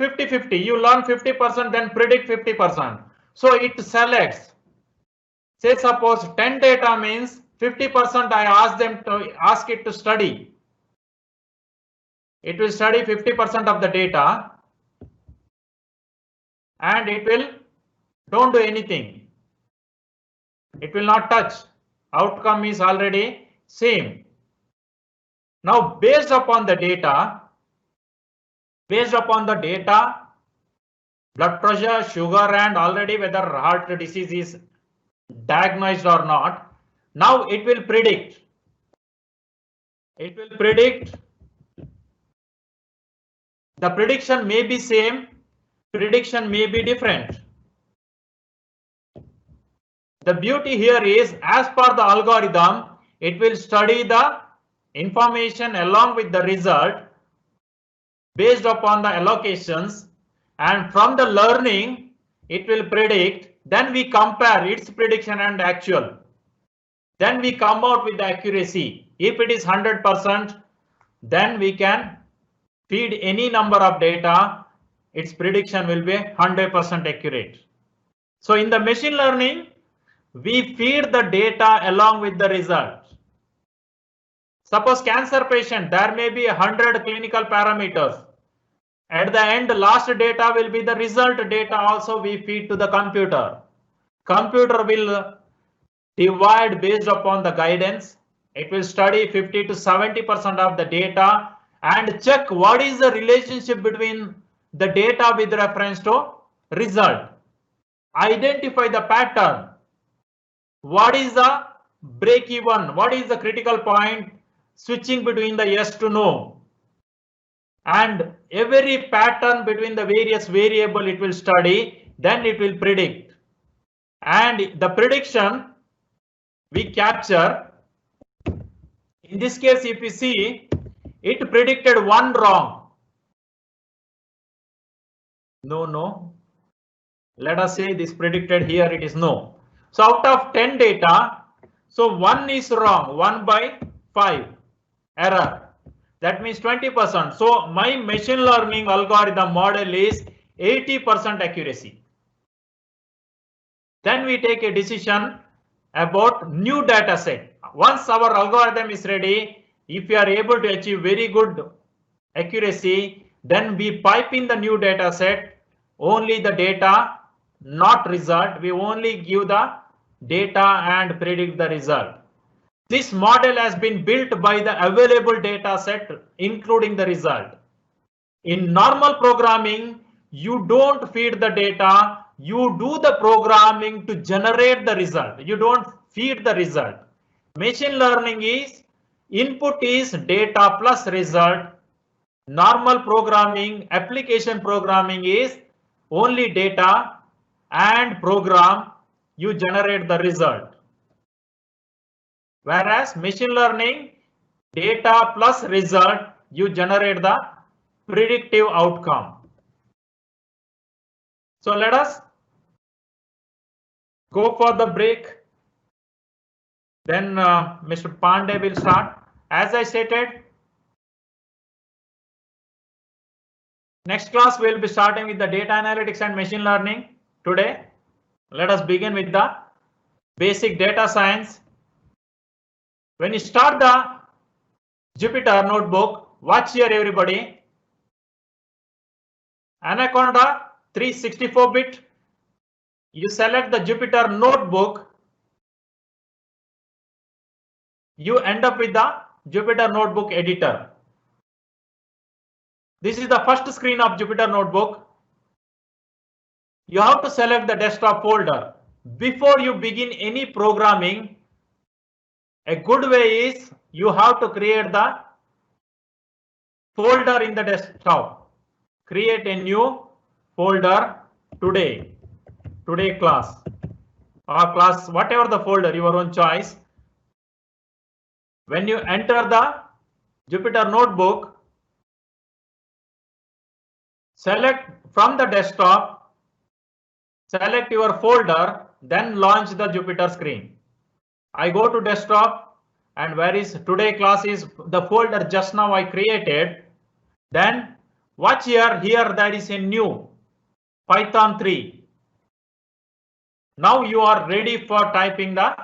C: 50-50, you learn 50%, then predict 50%. So it selects. Say suppose 10 data means 50% I ask it to study. It will study 50% of the data, and it will don't do anything. It will not touch. Outcome is already same. Now based upon the data, blood pressure, sugar, and already whether heart disease is diagnosed or not, now it will predict. It will predict. The prediction may be same, prediction may be different. The beauty here is, as per the algorithm, it will study the information along with the result based upon the allocations, and from the learning it will predict. Then we compare its prediction and actual. Then we come out with the accuracy. If it is 100%, then we can feed any number of data. Its prediction will be 100% accurate. So in the machine learning, we feed the data along with the result. Suppose cancer patient, there may be 100 clinical parameters. At the end, last data will be the result data also we feed to the computer. Computer will divide based upon the guidance. It will study 50 to 70% of the data and check what is the relationship between the data with reference to result. Identify the pattern. What is the break even? What is the critical point switching between the yes to no? And every pattern between the various variable it will study, then it will predict. And the prediction we capture, in this case, if you see, it predicted one wrong. No. Let us say this predicted here, it is no. So out of 10 data, so 1 is wrong, 1 by 5 error. That means 20%. So my machine learning algorithm model is 80% accuracy. Then we take a decision about new data set. Once our algorithm is ready, if we are able to achieve very good accuracy, then we pipe in the new data set, only the data, not result. We only give the data and predict the result. This model has been built by the available data set, including the result. In normal programming, you don't feed the data, you do the programming to generate the result. You don't feed the result. Machine learning is input is data plus result. Normal programming, application programming is only data and program, you generate the result. Whereas machine learning, data plus result, you generate the predictive outcome. So let us go for the break. Then Mr. Pandey will start. As I stated, next class we will be starting with the data analytics and machine learning. Today, let us begin with the basic data science. When you start the Jupyter notebook, watch here everybody. Anaconda 364-bit. You select the Jupyter notebook. You end up with the Jupyter notebook editor. This is the first screen of Jupyter notebook. You have to select the desktop folder. Before you begin any programming, a good way is you have to create the folder in the desktop. Create a new folder today class or class, whatever the folder, your own choice. When you enter the Jupyter notebook, select from the desktop, select your folder, then launch the Jupyter screen. I go to desktop, and where is today class is the folder just now I created. Then watch here there is a new Python 3. Now you are ready for typing the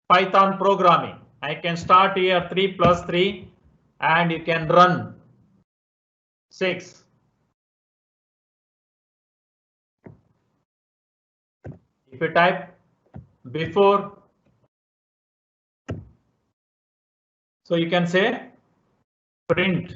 C: Python programming. I can start here 3 plus 3 and you can run 6. If you type before, so you can say print.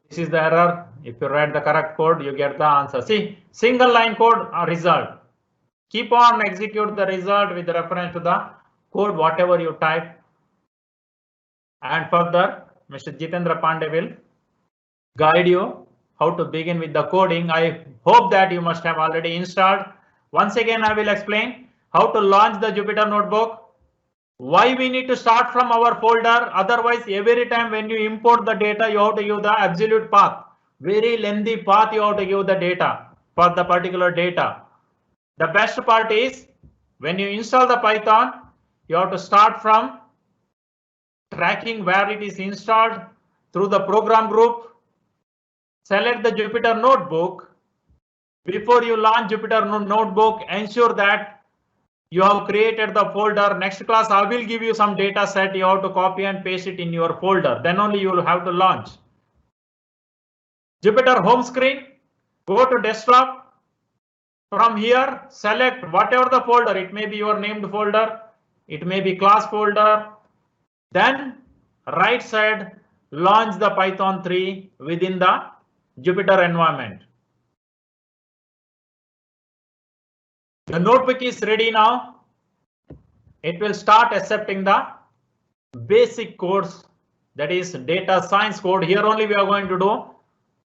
C: This is the error. If you write the correct code, you get the answer. See, single line code or result. Keep on execute the result with reference to the code whatever you type. And further, Mr. Jitendra Pandey will guide you how to begin with the coding. I hope that you must have already installed. Once again, I will explain how to launch the Jupyter Notebook, why we need to start from our folder. Otherwise, every time when you import the data, you have to use the absolute path. Very lengthy path you have to give the data for the particular data. The best part is when you install the Python, you have to start from tracking where it is installed through the program group. Select the Jupyter Notebook. Before you launch Jupyter Notebook, ensure that you have created the folder. Next class, I will give you some data set. You have to copy and paste it in your folder. Then only you will have to launch. Jupyter home screen, go to desktop. From here, select whatever the folder. It may be your named folder. It may be class folder. Then right side, launch the Python 3 within the Jupyter environment. The notebook is ready now. It will start accepting the basic codes, that is data science code. Here only we are going to do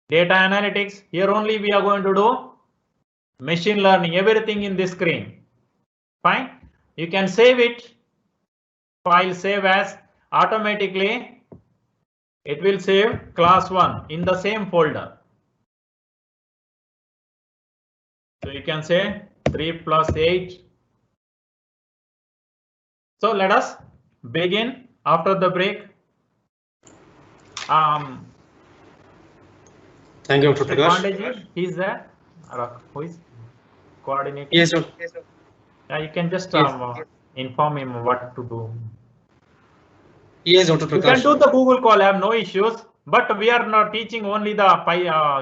C: data analytics. Here only we are going to do machine learning, everything in this screen. Fine. You can save it. File save as. Automatically it will save class 1 in the same folder. So you can say 3 plus 8. So let us begin after the break.
D: Thank you, Dr. Prakash.
C: Pandey, he is there. Who is coordinator?
D: Yes, sir.
C: Yeah, you can just
D: Yes.
C: inform him what to do.
D: Yes, Dr.
C: You can
D: Prakash.
C: do the Google Colab, no issues, but we are not teaching only the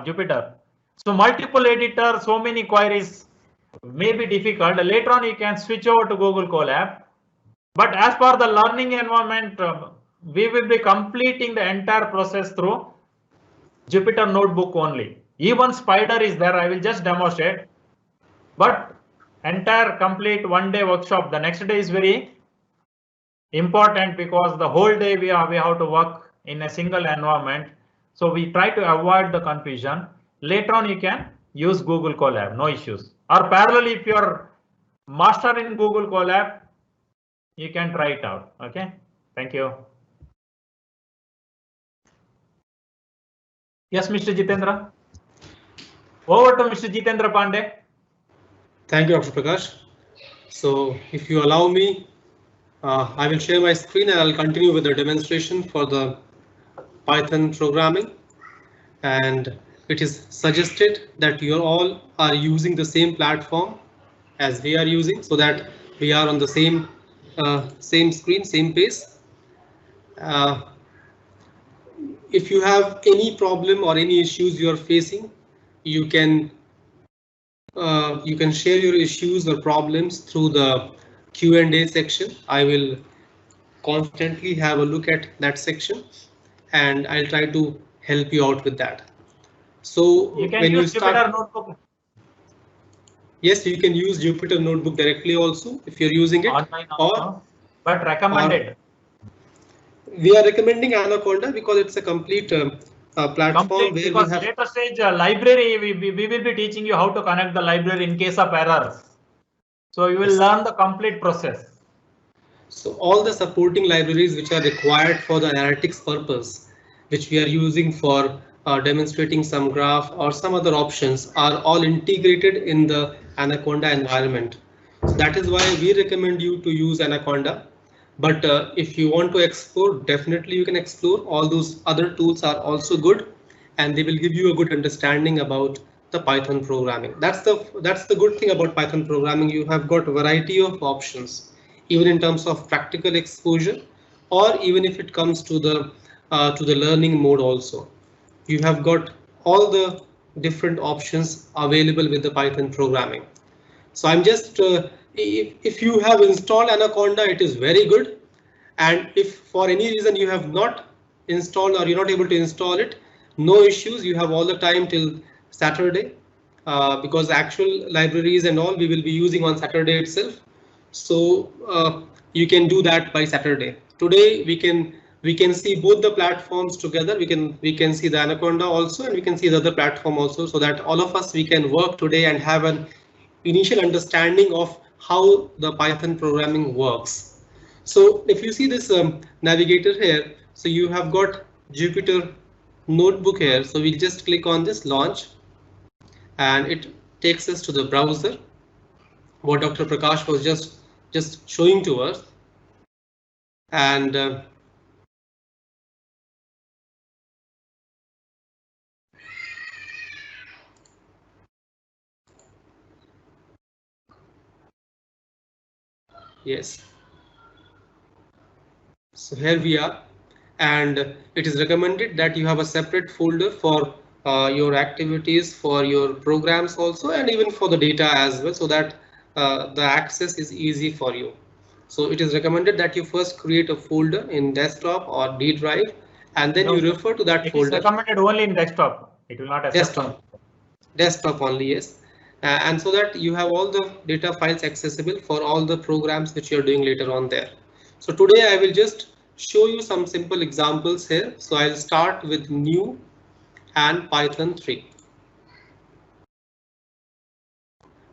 C: Jupyter. So multiple editors, so many queries may be difficult. Later on, you can switch over to Google Colab. But as for the learning environment, we will be completing the entire process through Jupyter Notebook only. Even Spider is there. I will just demonstrate. But entire complete 1 day workshop. The next day is very important because the whole day we have to work in a single environment. So we try to avoid the confusion. Later on, you can use Google Colab, no issues. Or parallelly, if you're master in Google Colab, you can try it out. Okay, thank you. Yes, Mr. Jitendra. Over to Mr. Jitendra Pandey.
D: Thank you, Dr. Prakash. So if you allow me, I will share my screen and I'll continue with the demonstration for the Python programming. And it is suggested that you all are using the same platform as we are using so that we are on the same screen, same pace. If you have any problem or any issues you are facing, you can share your issues or problems through the Q&A section. I will constantly have a look at that section and I'll try to help you out with that. So
C: you can
D: when
C: use
D: you start,
C: Jupyter Notebook.
D: Yes, you can use Jupyter Notebook directly also if you're using it.
C: Online also, but recommended.
D: We are recommending Anaconda because it's a complete platform
C: Complete,
D: where
C: because
D: we have
C: later stage library, we will be teaching you how to connect the library in case of errors. So you will learn the complete process.
D: So all the supporting libraries which are required for the analytics purpose, which we are using for demonstrating some graph or some other options, are all integrated in the Anaconda environment. So that is why we recommend you to use Anaconda. But if you want to explore, definitely you can explore. All those other tools are also good and they will give you a good understanding about the Python programming. That's the good thing about Python programming. You have got a variety of options, even in terms of practical exposure, or even if it comes to the learning mode also. You have got all the different options available with the Python programming. So I'm just if you have installed Anaconda, it is very good. And if for any reason you have not installed or you're not able to install it, no issues. You have all the time till Saturday because actual libraries and all we will be using on Saturday itself. So you can do that by Saturday. Today we can see both the platforms together. We can see the Anaconda also, and we can see the other platform also, so that all of us we can work today and have an initial understanding of how the Python programming works. So if you see this navigator here, so you have got Jupyter Notebook here. So we'll just click on this launch, and it takes us to the browser, what Dr. Prakash was just showing to us. And yes, so here we are, and it is recommended that you have a separate folder for your activities, for your programs also, and even for the data as well, so that the access is easy for you. So it is recommended that you first create a folder in desktop or D drive, and then
C: No,
D: you refer to that
C: it is
D: folder.
C: recommended only in desktop. It will not accept.
D: Desktop only, yes. And so that you have all the data files accessible for all the programs which you're doing later on there. So today I will just show you some simple examples here. So I'll start with new and Python 3.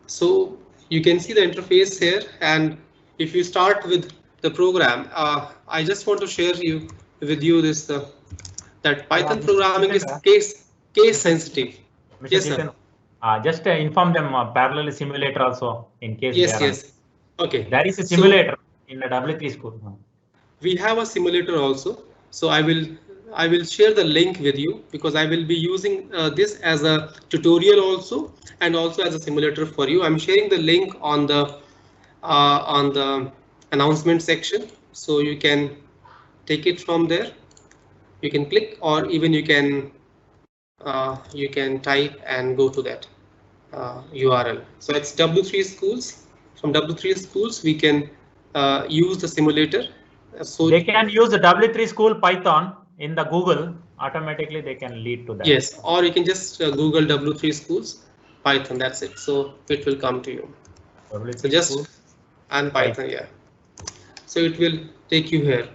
D: So you can see the interface here, and if you start with the program, I just want to share with you this that Python programming is case sensitive.
C: Mr.
D: Yes,
C: Chetan,
D: sir.
C: just inform them parallel simulator also in case.
D: Yes, yes. Okay.
C: There is a
D: So,
C: simulator in the W3 school.
D: we have a simulator also. So I will share the link with you, because I will be using this as a tutorial also, and also as a simulator for you. I'm sharing the link on the announcement section, so you can take it from there. You can click, or even you can type and go to that URL. So it's W3 schools. From W3 schools we can use the simulator. So
C: they can use the W3 school Python in the Google. Automatically they can lead to that.
D: Yes, or you can just Google W3 schools Python. That's it. So it will come to you.
C: W3
D: So just
C: school,
D: and Python, yeah. So it will take you here.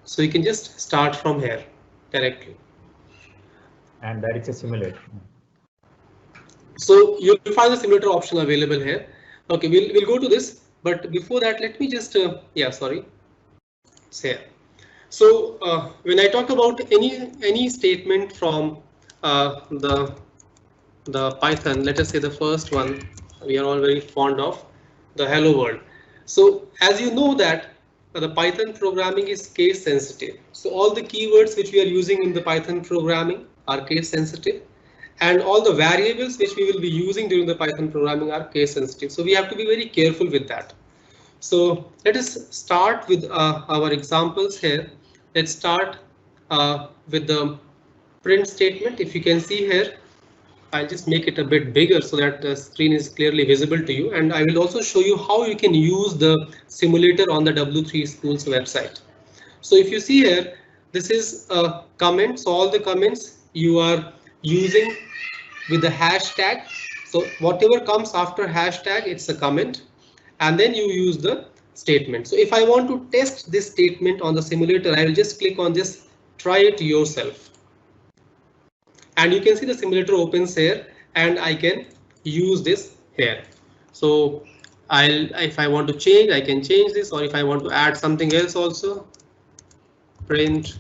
D: So you can just start from here directly.
C: And there is a simulator.
D: So you'll find the simulator option available here. Okay, we'll go to this, but before that, let me just say. So when I talk about any statement from the Python, let us say the first one we are all very fond of, the hello world. So as you know that the Python programming is case sensitive. So all the keywords which we are using in the Python programming are case sensitive, and all the variables which we will be using during the Python programming are case sensitive. So we have to be very careful with that. So let us start with our examples here. Let's start with the print statement. If you can see here, I'll just make it a bit bigger so that the screen is clearly visible to you. And I will also show you how you can use the simulator on the W3 Schools website. So if you see here, this is a comment. So all the comments you are using with the hashtag. So whatever comes after hashtag, it's a comment. And then you use the statement. So if I want to test this statement on the simulator, I will just click on this, try it yourself. And you can see the simulator opens here, and I can use this here. So if I want to change, I can change this, or if I want to add something else also, print,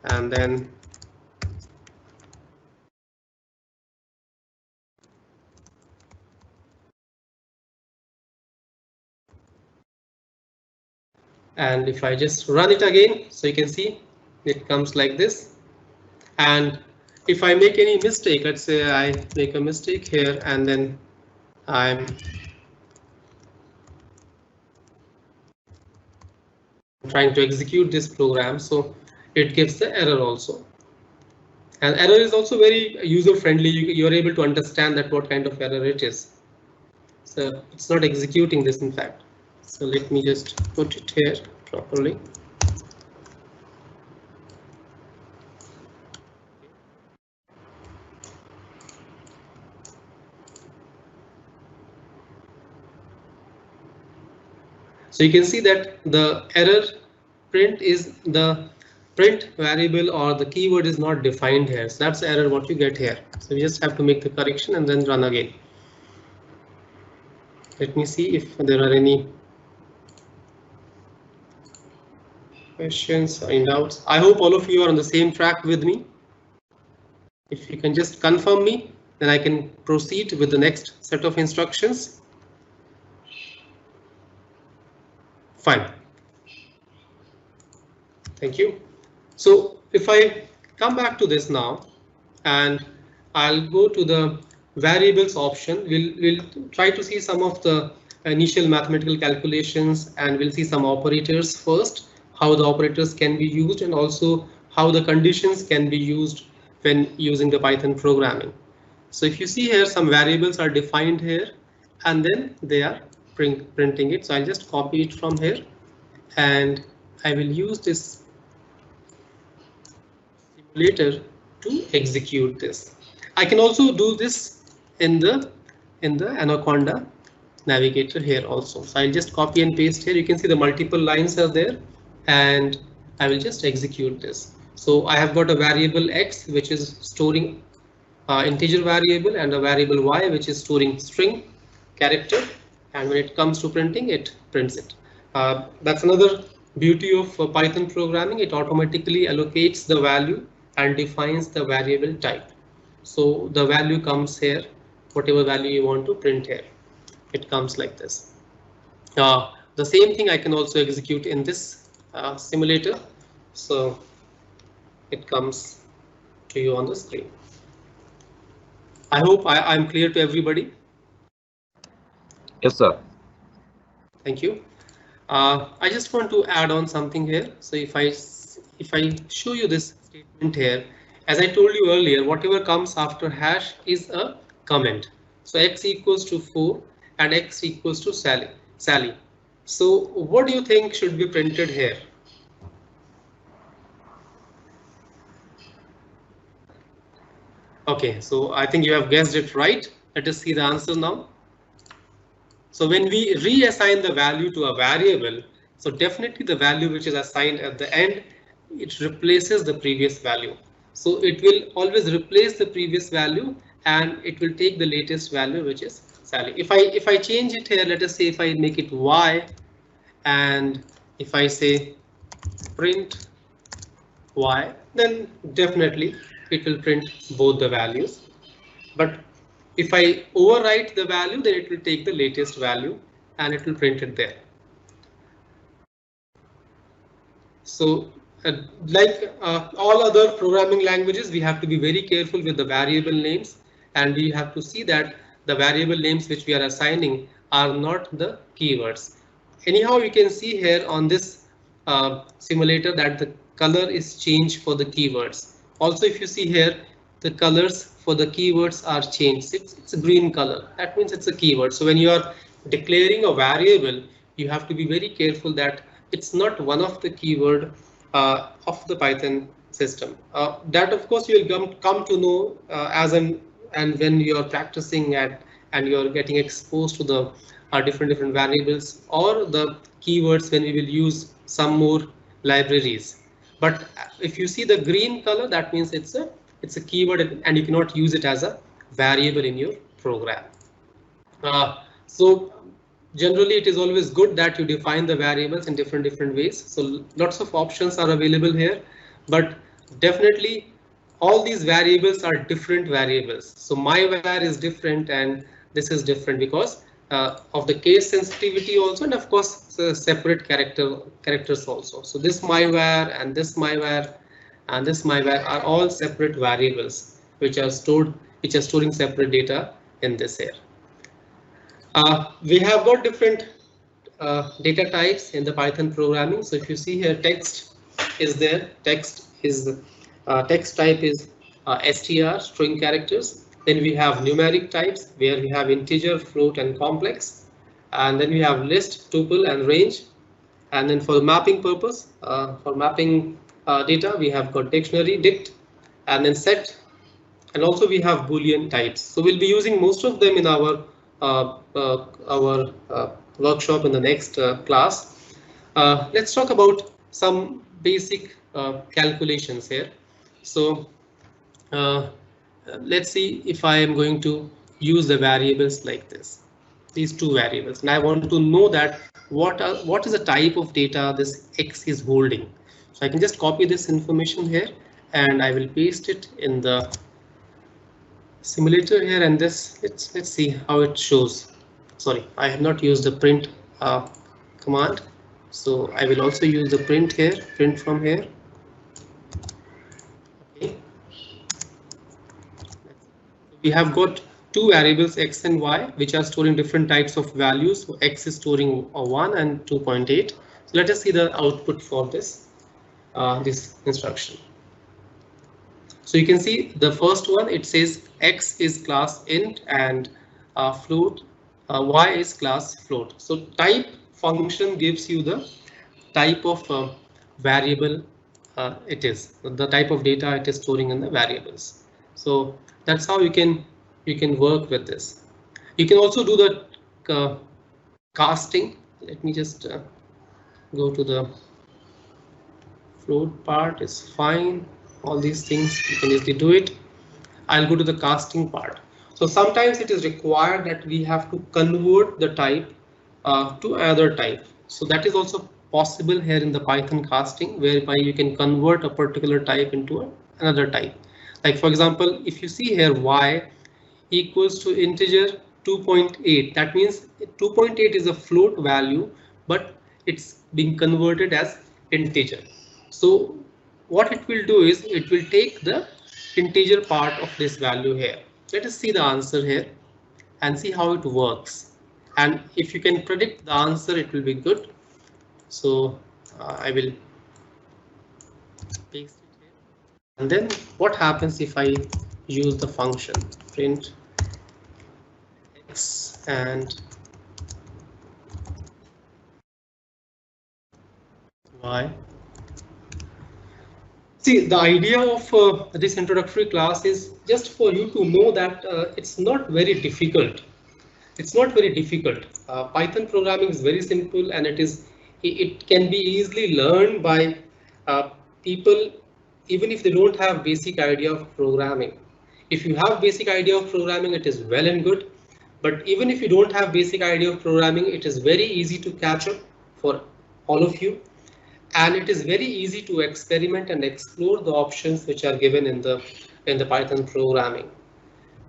D: and then and if I just run it again, so you can see it comes like this. And if I make any mistake, let's say I make a mistake here, and then I'm trying to execute this program, so it gives the error also. And error is also very user friendly. You're able to understand that what kind of error it is. So it's not executing this, in fact. So let me just put it here properly. So you can see that the error print is the print variable or the keyword is not defined here. So that's the error what you get here. So we just have to make the correction and then run again. Let me see if there are any questions or doubts. I hope all of you are on the same track with me. If you can just confirm me, then I can proceed with the next set of instructions. Fine. Thank you. So if I come back to this now, and I'll go to the variables option, we'll try to see some of the initial mathematical calculations, and we'll see some operators first, how the operators can be used, and also how the conditions can be used when using the Python programming. So if you see here, some variables are defined here, and then they are printing it. So I'll just copy it from here, and I will use this simulator to execute this. I can also do this in the Anaconda navigator here also. So I'll just copy and paste here. You can see the multiple lines are there, and I will just execute this. So I have got a variable X which is storing integer variable, and a variable Y which is storing string character, and when it comes to printing, it prints it. That's another beauty of Python programming. It automatically allocates the value and defines the variable type. So the value comes here, whatever value you want to print here, it comes like this. The same thing I can also execute in this simulator. So it comes to you on the screen. I hope I'm clear to everybody.
A: Yes, sir.
D: Thank you. I just want to add on something here. So if I show you this statement here, as I told you earlier, whatever comes after hash is a comment. So X equals to 4 and X equals to Sally. So what do you think should be printed here? Okay, so I think you have guessed it right. Let us see the answer now. So when we reassign the value to a variable, so definitely the value which is assigned at the end, it replaces the previous value. So it will always replace the previous value, and it will take the latest value, which is Sally. If I change it here, let us say if I make it Y, and if I say print Y, then definitely it will print both the values. But if I overwrite the value, then it will take the latest value and it will print it there. So like all other programming languages, we have to be very careful with the variable names, and we have to see that the variable names which we are assigning are not the keywords. Anyhow, you can see here on this simulator that the color is changed for the keywords. Also, if you see here, the colors for the keywords are changed. It's a green color. That means it's a keyword. So when you are declaring a variable, you have to be very careful that it's not one of the keyword of the Python system. That of course you will come to know and when you are practicing and you are getting exposed to the different variables or the keywords when we will use some more libraries. But if you see the green color, that means it's a keyword and you cannot use it as a variable in your program. So generally it is always good that you define the variables in different ways. So lots of options are available here, but definitely all these variables are different variables. So my var is different and this is different because of the case sensitivity also, and of course separate characters also. So this my var and this my var and this my var are all separate variables which are storing separate data in this here. We have got different data types in the Python programming. So if you see here, text is there. Text type is str, string characters. Then we have numeric types where we have integer, float, and complex. And then we have list, tuple, and range. And then for the mapping purpose, for mapping data, we have got dictionary, dict, and then set. And also we have Boolean types. So we'll be using most of them in our our workshop in the next class. Let's talk about some basic calculations here. So let's see if I am going to use the variables like this, these two variables, and I want to know that what is the type of data this X is holding. So I can just copy this information here and I will paste it in the simulator here, and this let's see how it shows. Sorry, I have not used the print command, so I will also use the print here, print from here. Okay. We have got two variables X and Y which are storing different types of values. So X is storing 1 and 2.8. So let us see the output for this this instruction. So you can see the first one, it says X is class int and float, Y is class float. So type function gives you the type of variable it is, the type of data it is storing in the variables. So that's how you can work with this. You can also do the casting. Let me just go to the float part. Is fine. All these things you can easily do it. I'll go to the casting part. So sometimes it is required that we have to convert the type to another type. So that is also possible here in the Python casting, whereby you can convert a particular type into another type. Like for example, if you see here y equals to integer 2.8, that means 2.8 is a float value, but it's being converted as integer. So what it will do is it will take the integer part of this value here. Let us see the answer here and see how it works. And if you can predict the answer, it will be good. So I will paste it here. And then what happens if I use the function print X and Y? See, the idea of this introductory class is just for you to know that it's not very difficult. It's not very difficult. Python programming is very simple, and it can be easily learned by people even if they don't have basic idea of programming. If you have basic idea of programming, it is well and good. But even if you don't have basic idea of programming, it is very easy to catch up for all of you. And it is very easy to experiment and explore the options which are given in the Python programming.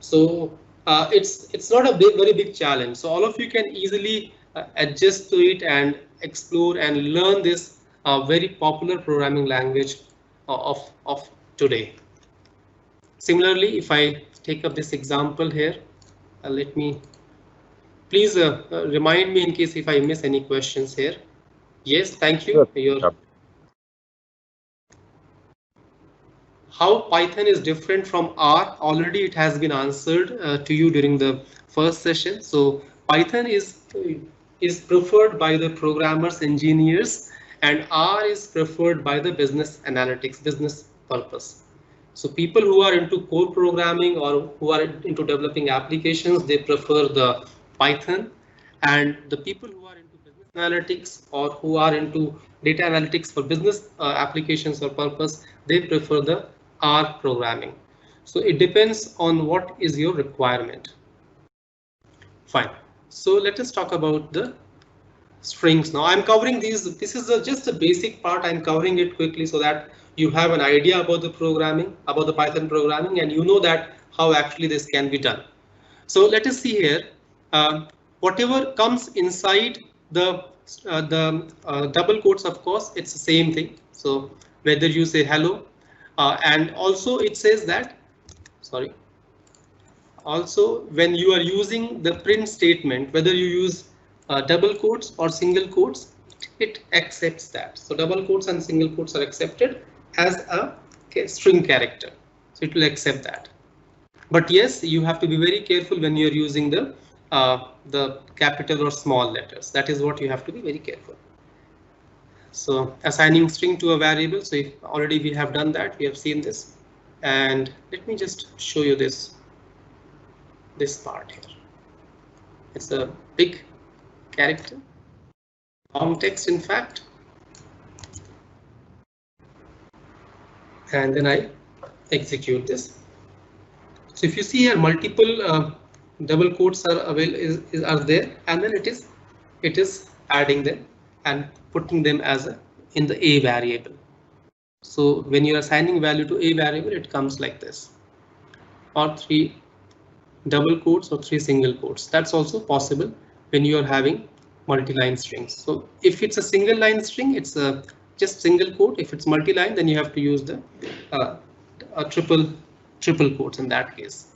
D: So it's not a very big challenge. So all of you can easily adjust to it and explore and learn this very popular programming language of today. Similarly, if I take up this example here, let me please remind me in case if I miss any questions here. Yes, thank you.
A: Sure.
D: How Python is different from R, already it has been answered to you during the first session. So Python is preferred by the programmers, engineers, and R is preferred by the business analytics, business purpose. So people who are into core programming or who are into developing applications, they prefer the Python, and the people who are into business analytics or who are into data analytics for business applications or purpose, they prefer the R programming. So it depends on what is your requirement. Fine. So let us talk about the strings now. I'm covering these. This is just a basic part. I'm covering it quickly so that you have an idea about the programming, about the Python programming, and you know that how actually this can be done. So let us see here. Whatever comes inside the double quotes, of course, it's the same thing. So whether you say hello, and also it says that, sorry, also when you are using the print statement, whether you use double quotes or single quotes, it accepts that. So double quotes and single quotes are accepted as a string character. So it will accept that. But yes, you have to be very careful when you're using the capital or small letters. That is what you have to be very careful. So assigning string to a variable. So if already we have done that, we have seen this. And let me just show you this part here. It's a big character, long text in fact. And then I execute this. So if you see here, multiple double quotes are available, are there, and then it is adding them and putting them as in the a variable. So when you are assigning value to a variable, it comes like this, or 3 double quotes or 3 single quotes. That's also possible when you are having multi-line strings. So if it's a single line string, it's a just single quote. If it's multi-line, then you have to use the triple quotes in that case.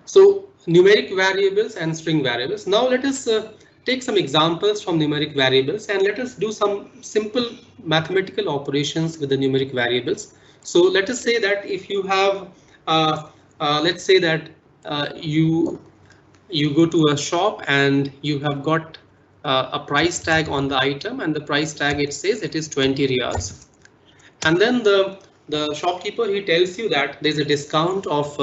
D: So numeric variables and string variables. Now let us take some examples from numeric variables and let us do some simple mathematical operations with the numeric variables. So let us say that if you have, let's say that you go to a shop and you have got a price tag on the item, and the price tag, it says it is 20 riyals. And then the shopkeeper, he tells you that there's a discount of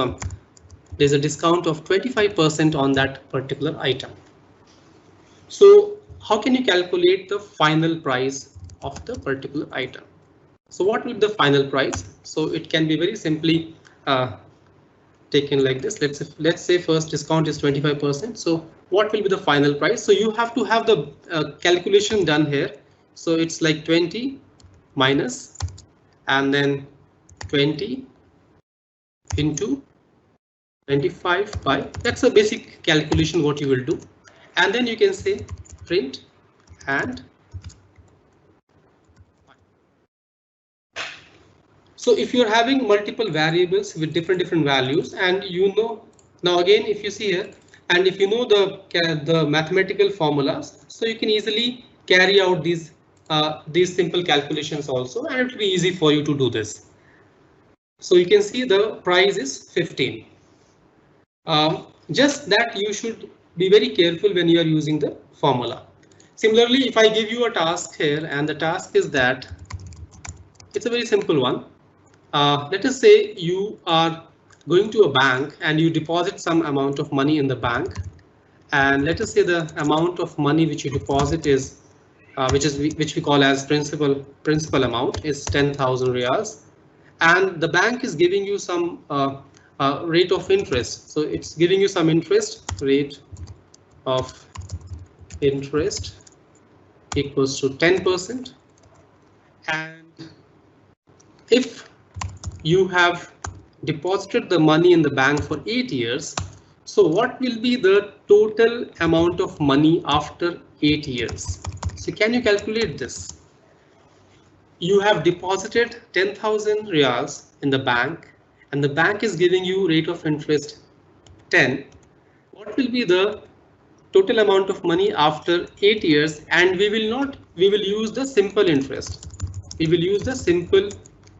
D: 25% on that particular item. So how can you calculate the final price of the particular item? So what will be the final price? So it can be very simply taken like this. Let's say first discount is 25%. So what will be the final price? So you have to have the calculation done here. So it's like 20 minus and then 20 into 25 by, that's a basic calculation what you will do. And then you can say print and. So if you're having multiple variables with different values, and you know, now again, if you see here, and if you know the mathematical formulas, so you can easily carry out these simple calculations also, and it will be easy for you to do this. So you can see the price is 15. Just that you should be very careful when you are using the formula. Similarly, if I give you a task here, and the task is that it's a very simple one. Let us say you are going to a bank and you deposit some amount of money in the bank, and let us say the amount of money which you deposit is which we call as principal amount is 10,000 riyals, and the bank is giving you some rate of interest. So it's giving you some rate of interest equals to 10%, and if you have deposited the money in the bank for 8 years, so what will be the total amount of money after 8 years? So can you calculate this? You have deposited 10,000 riyals in the bank, and the bank is giving you rate of interest 10. What will be the total amount of money after 8 years? And we will use the simple interest. We will use the simple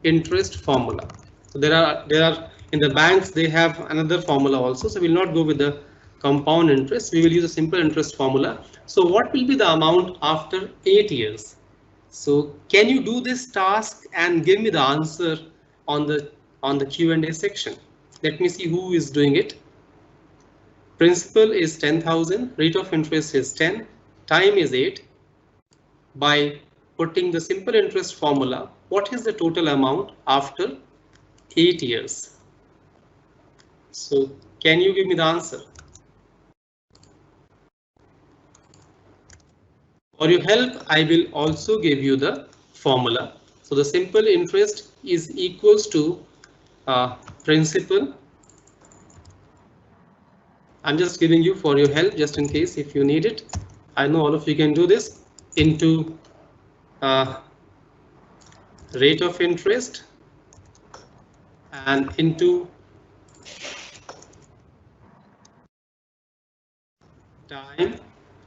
D: interest formula. So there are in the banks, they have another formula also. So we'll not go with the compound interest. We will use a simple interest formula. So what will be the amount after 8 years? So can you do this task and give me the answer on the Q&A section? Let me see who is doing it. Principal is 10,000, rate of interest is 10, time is 8. By putting the simple interest formula, what is the total amount after 8 years? So can you give me the answer? For your help, I will also give you the formula. So the simple interest is equals to principal. I'm just giving you for your help, just in case if you need it. I know all of you can do this, into rate of interest and into time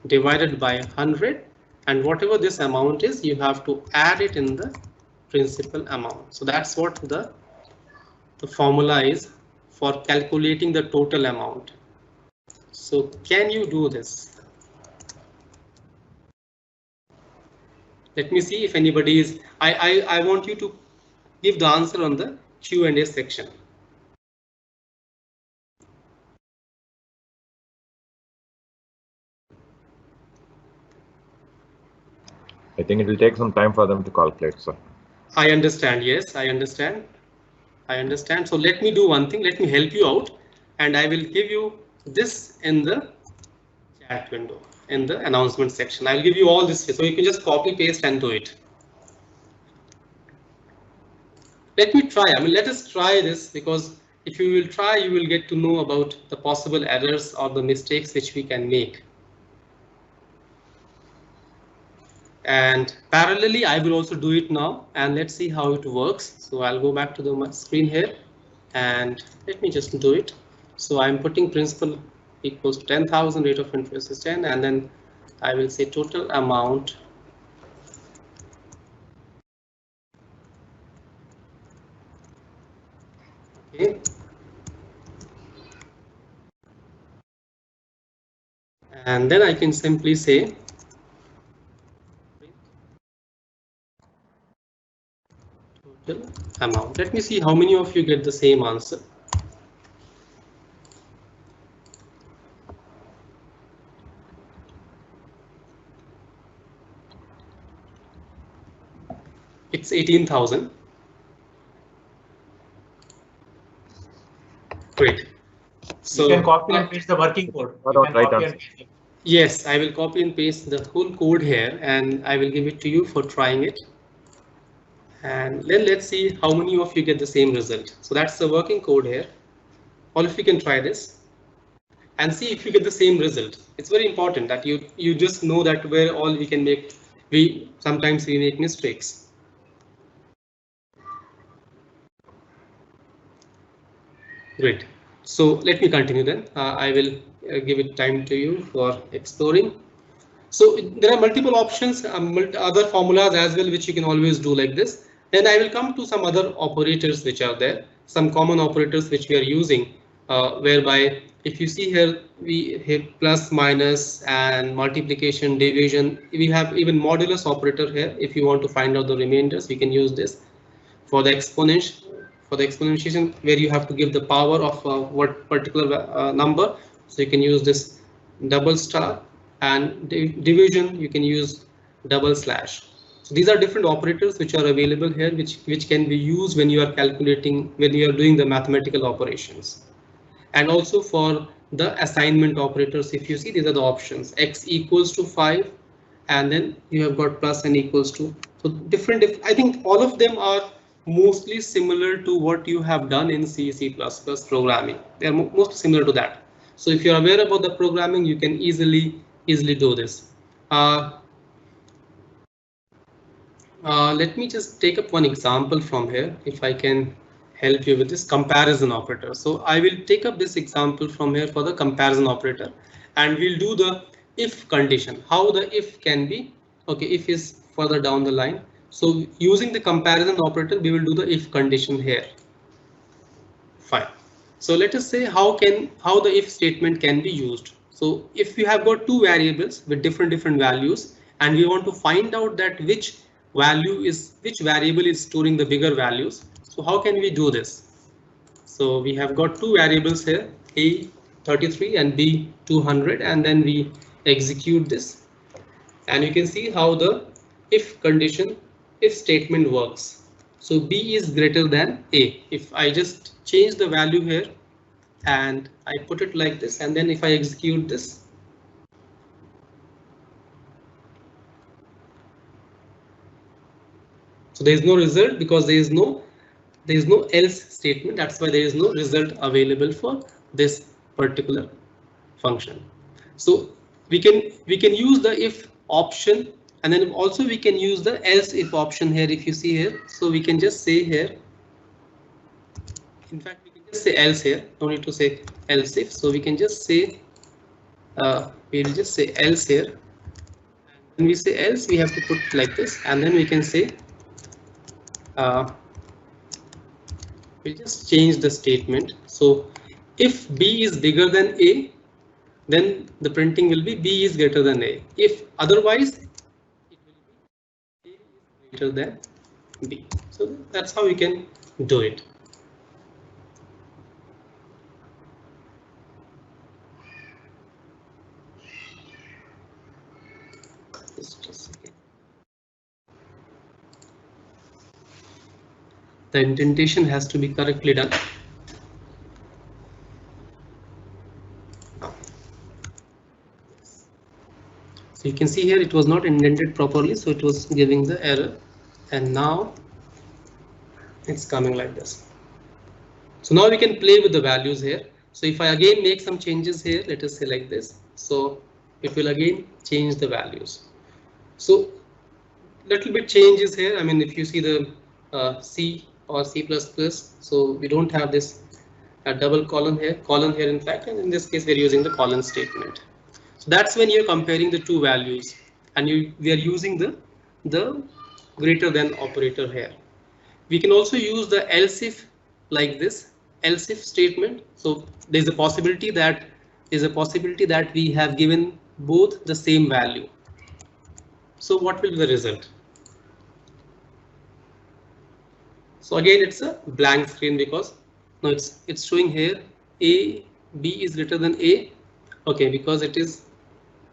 D: divided by 100, and whatever this amount is, you have to add it in the principal amount. So that's what the formula is for calculating the total amount. So can you do this? Let me see if anybody is. I want you to give the answer on the Q&A section.
A: I think it will take some time for them to calculate, sir.
D: I understand. Yes, I understand. I understand. So let me do one thing. Let me help you out, and I will give you this in the chat window, in the announcement section. I will give you all this, so you can just copy paste and do it. Let me try. I mean, let us try this, because if you will try, you will get to know about the possible errors or the mistakes which we can make. And parallelly, I will also do it now, and let's see how it works. So I'll go back to the screen here, and let me just do it. So I'm putting principal equals to 10,000, rate of interest is 10, and then I will say total amount. Okay. And then I can simply say total amount. Let me see how many of you get the same answer. It's 18,000. Great. So
C: you can copy and paste the working code.
A: What
C: You
A: about
C: can
A: right
C: copy
A: answer?
C: and paste it.
D: yes, I will copy and paste the whole code here, and I will give it to you for trying it. And then let's see how many of you get the same result. So that's the working code here. All of you can try this and see if you get the same result. It's very important that you just know that where all we can make, sometimes we make mistakes. Great. So let me continue then. I will give it time to you for exploring. So there are multiple options, other formulas as well, which you can always do like this. Then I will come to some other operators which are there, some common operators which we are using, whereby if you see here, we have plus, minus, and multiplication, division. We have even modulus operator here. If you want to find out the remainders, we can use this. For the exponentiation, where you have to give the power of what particular number, so you can use this double star, and division you can use double slash. So these are different operators which are available here, which can be used when you are calculating, when you are doing the mathematical operations. And also for the assignment operators, if you see, these are the options: x equals to 5, and then you have got plus and equals to. So different, I think all of them are mostly similar to what you have done in C programming. They are most similar to that. So if you're aware about the programming, you can easily do this. Let me just take up one example from here, if I can help you with this comparison operator. So I will take up this example from here for the comparison operator, and we'll do the if condition, how the if can be. Okay, if is further down the line. So using the comparison operator, we will do the if condition here. Fine. So let us say how the if statement can be used. So if we have got two variables with different values, and we want to find out that which variable is storing the bigger values. So how can we do this? So we have got two variables here, a 33 and b 200, and then we execute this, and you can see how the if condition, if statement works. So b is greater than a. If I just change the value here and I put it like this, and then if I execute this, so there is no result, because there is no else statement. That's why there is no result available for this particular function. So we can use the if option, and then also we can use the else if option here. If you see here, so we can just say here, in fact we can just say else here, don't need to say else if. So we can just say we will just say else here. When we say else, we have to put like this, and then we can say we just change the statement. So if b is bigger than a, then the printing will be b is greater than a. If otherwise, it will be a is greater than b. So that's how we can do it. Just a second. The indentation has to be correctly done. So you can see here it was not indented properly, so it was giving the error, and now it's coming like this. So now we can play with the values here. So if I again make some changes here, let us say like this, so it will again change the values. So little bit changes here. I mean, if you see the C or C++, so we don't have this double colon here in fact, and in this case we're using the colon statement. So that's when you're comparing the two values, and we are using the greater than operator here. We can also use the else if like this, else if statement. So there's a possibility that we have given both the same value. So what will be the result? So again, it's a blank screen because no, it's showing here A, B is greater than A. Okay, because it is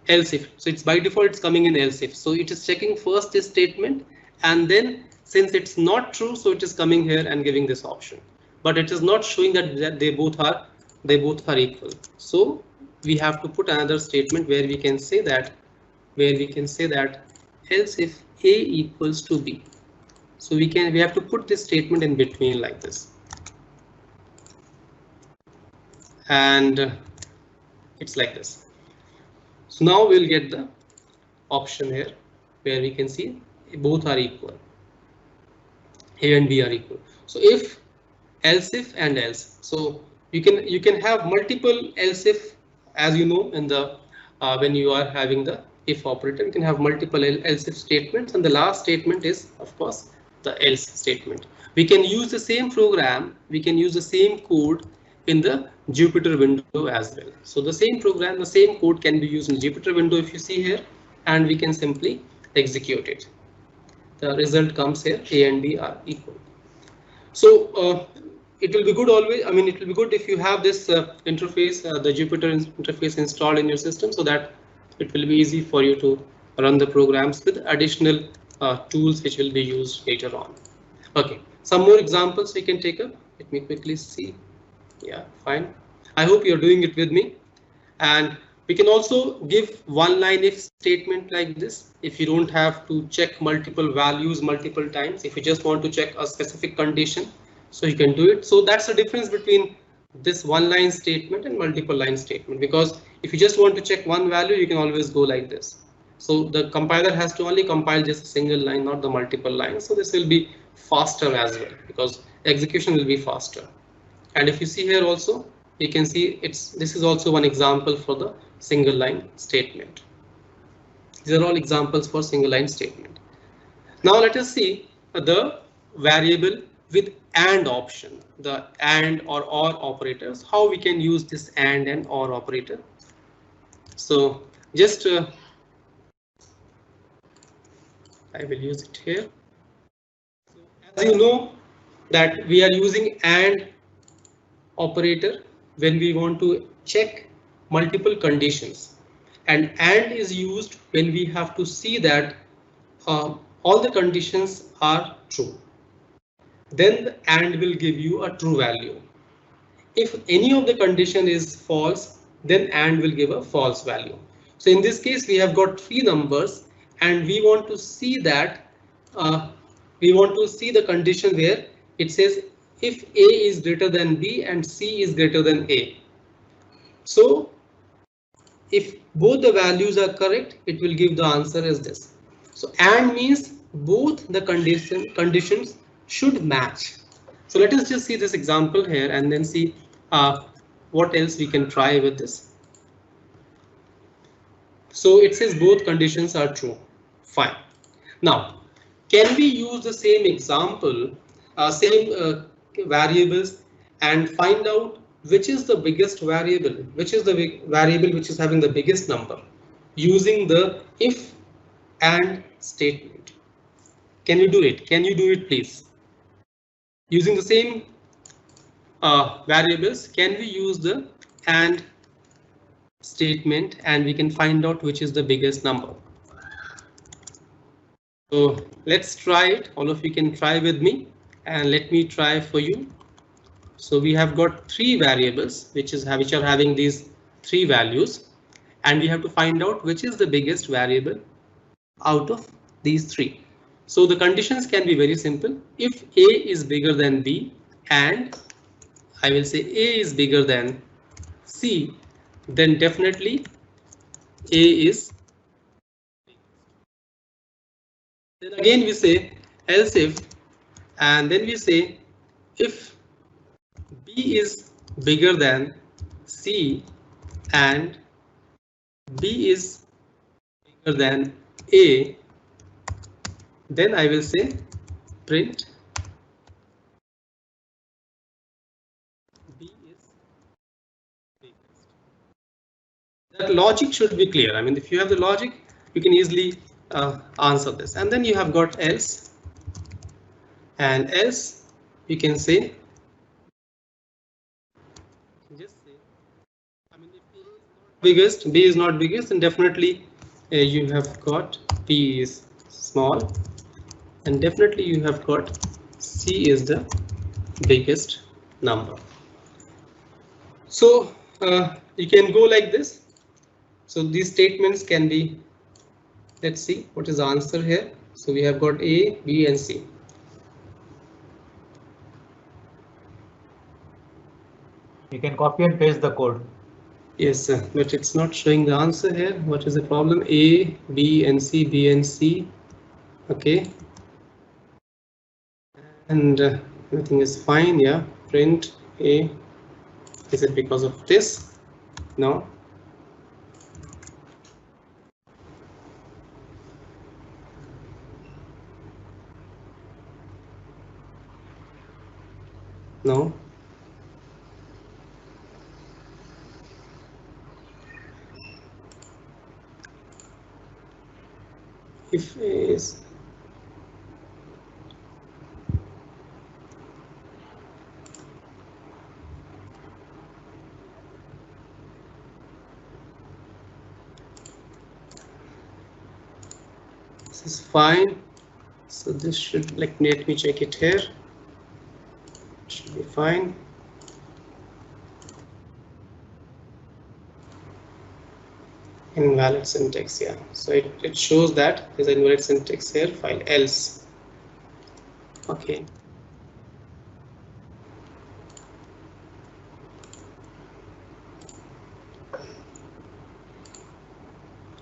D: else if. So it's by default it's coming in else if. So it is checking first this statement, and then since it's not true, so it is coming here and giving this option. But it is not showing that they both are equal. So we have to put another statement where we can say that else if A equals to B. So we have to put this statement in between like this, and it's like this. So now we'll get the option here where we can see both are equal. A and B are equal. So if, else if, and else. So you can have multiple else if, as you know, in the when you are having the if operator, you can have multiple else if statements, and the last statement is of course the else statement. We can use the same program, we can use the same code in the Jupyter window as well. So the same program, the same code can be used in the Jupyter window if you see here, and we can simply execute it. The result comes here, A and B are equal. So it will be good always. I mean, it will be good if you have this interface, the Jupyter interface installed in your system, so that it will be easy for you to run the programs with additional tools which will be used later on. Okay, some more examples we can take up. Let me quickly see. Yeah, fine. I hope you're doing it with me. And we can also give one line if statement like this. If you don't have to check multiple values multiple times, if you just want to check a specific condition, so you can do it. So that's the difference between this one line statement and multiple line statement, because if you just want to check one value, you can always go like this. So the compiler has to only compile just a single line, not the multiple lines. So this will be faster as well, because execution will be faster. And if you see here also, you can see this is also one example for the single line statement. These are all examples for single line statement. Now let us see the variable with AND option, the AND or OR operators, how we can use this AND and OR operator. So just I will use it here. So as you know that we are using AND operator when we want to check multiple conditions, and AND is used when we have to see that all the conditions are true. Then the AND will give you a true value. If any of the condition is false, then AND will give a false value. So in this case, we have got three numbers, and we want to see that the condition where it says if A is greater than B and C is greater than A. So if both the values are correct, it will give the answer as this. So AND means both the conditions should match. So let us just see this example here and then see what else we can try with this. So it says both conditions are true. Fine. Now, can we use the same example, same variables, and find out which is the biggest variable, which is the variable which is having the biggest number, using the if AND statement? Can you do it? Can you do it, please? Using the same variables, can we use the AND statement and we can find out which is the biggest number? So let's try it. All of you can try with me. and let me try for you. So we have got three variables which are having these three values, and we have to find out which is the biggest variable out of these three. So the conditions can be very simple. If A is bigger than B and I will say A is bigger than C, then definitely A is. Then again we say else if, and then we say if B is bigger than C and B is bigger than A, then I will say print B is biggest. That logic should be clear. I mean, if you have the logic, you can easily answer this. And then you have got else, and else you can say, just say, I mean, if A is not biggest, B is not biggest, then definitely you have got B is small, and definitely you have got C is the biggest number. So you can go like this. So these statements can be, let's see what is the answer here. So we have got A, B and C.
C: You can copy and paste the code.
D: Yes, sir, but it's not showing the answer here. What is the problem? A, B and C, B and C. Okay. And everything is fine. Yeah, print A. Is it because of this? No. No. If A is this is fine. So this should, like, let me check it here. Should be fine. Invalid syntax, yeah. So it shows that there's an invalid syntax here, file else. Okay.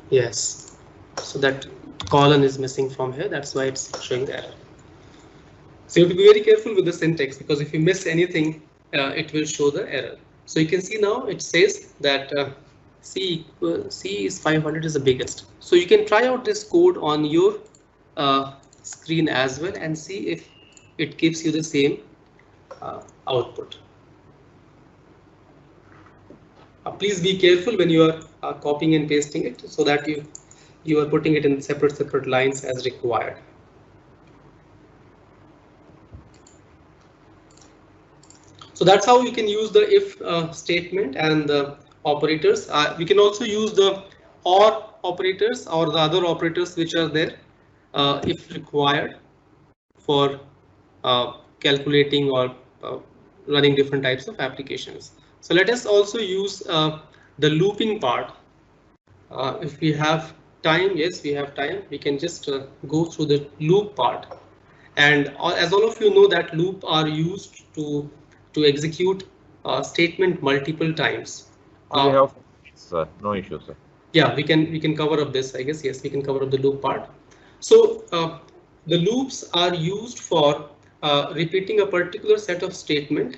D: Yes. So that colon is missing from here. That's why it's showing the error. So you have to be very careful with the syntax, because if you miss anything, it will show the error. So you can see now it says that C is 500 is the biggest. So you can try out this code on your screen as well and see if it gives you the same output. Please be careful when you are copying and pasting it, so that you are putting it in separate lines as required. So that's how you can use the if statement and the operators. We can also use the OR operators or the other operators which are there if required for calculating or running different types of applications. So let us also use the looping part. If we have time, yes, we have time, we can just go through the loop part. And as all of you know, that loop are used to execute statement multiple times.
A: We have, sir, no issue, sir.
D: Yeah, we can cover up this, I guess. Yes, we can cover up the loop part. So the loops are used for repeating a particular set of statement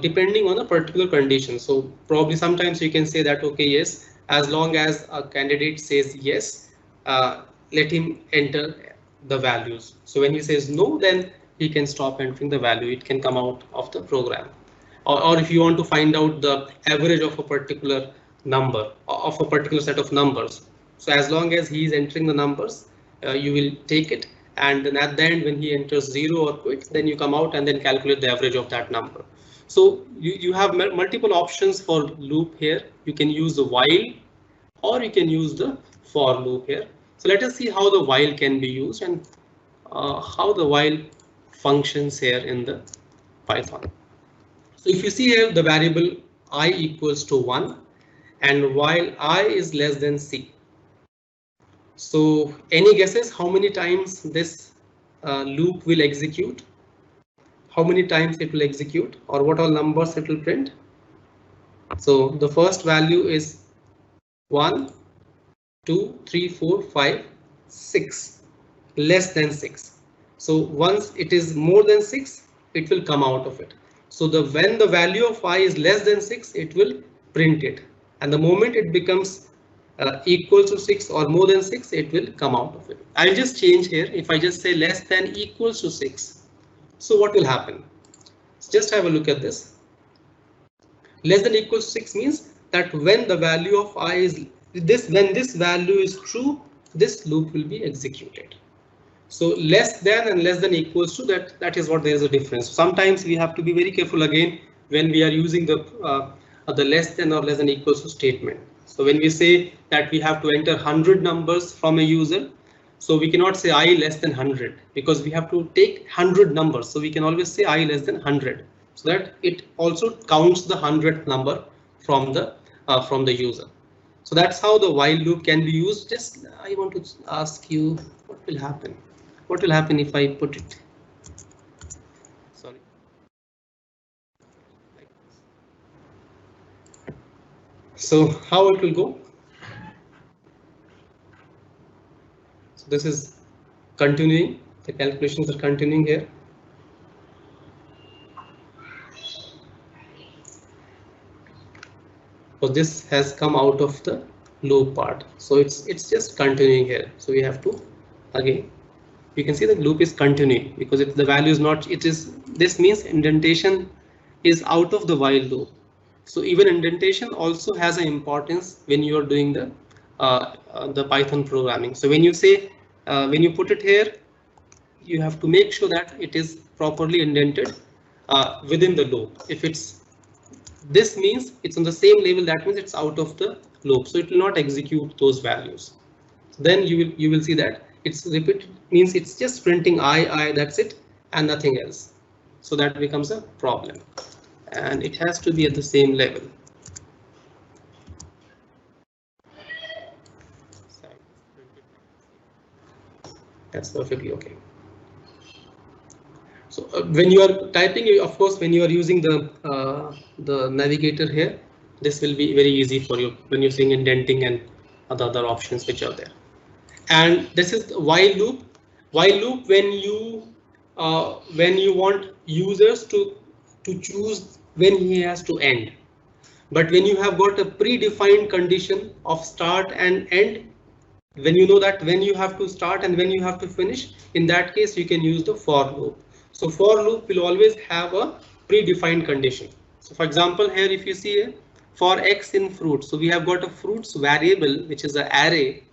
D: depending on a particular condition. So probably sometimes you can say that, okay, yes, as long as a candidate says yes, let him enter the values. So when he says no, then he can stop entering the value. It can come out of the program. Or if you want to find out the average of a particular number, of a particular set of numbers. So as long as he is entering the numbers, you will take it, and then at the end when he enters 0 or quits, then you come out and then calculate the average of that number. So you have multiple options for loop here. You can use the while, or you can use the for loop here. So let us see how the while can be used and how the while functions here in the Python. So if you see here, the variable I equals to 1, and while I is less than C. So any guesses how many times this loop will execute? How many times it will execute, or what all numbers it will print? So the first value is 1, 2, 3, 4, 5, 6, less than 6. So once it is more than 6, it will come out of it. So when the value of I is less than 6, it will print it. And the moment it becomes equal to 6 or more than 6, it will come out of it. I'll just change here. If I just say less than equals to 6, so what will happen? Just have a look at this. Less than equals to 6 means that when the value of I is this, when this value is true, this loop will be executed. So less than and less than equals to, that is what there is a difference. Sometimes we have to be very careful again when we are using the less than or less than equals to statement. So when we say that we have to enter 100 numbers from a user, so we cannot say I less than 100 because we have to take 100 numbers. So we can always say I less than 100, so that it also counts the 100th number from the user. So that's how the while loop can be used. Just I want to ask you, what will happen? What will happen if I put it? Sorry. So how it will go? So this is continuing. The calculations are continuing here. So this has come out of the loop part. So it's just continuing here. So we have to again. You can see the loop is continuing because the value is not. This means indentation is out of the while loop. So even indentation also has an importance when you are doing the Python programming. So when you say when you put it here, you have to make sure that it is properly indented within the loop. If this means it's on the same level, that means it's out of the loop, so it will not execute those values. Then you will see that it's repeated, means it's just printing I, that's it, and nothing else. So that becomes a problem, and it has to be at the same level. That's perfectly okay. So when you are typing, of course, when you are using the navigator here, this will be very easy for you when you're seeing indenting and other options which are there. And this is the while loop. While loop when you want users to choose when he has to end. But when you have got a predefined condition of start and end, when you know that when you have to start and when you have to finish, in that case you can use the for loop. So for loop will always have a predefined condition. So for example, here if you see here, for x in fruit, so we have got a fruits variable which is an array.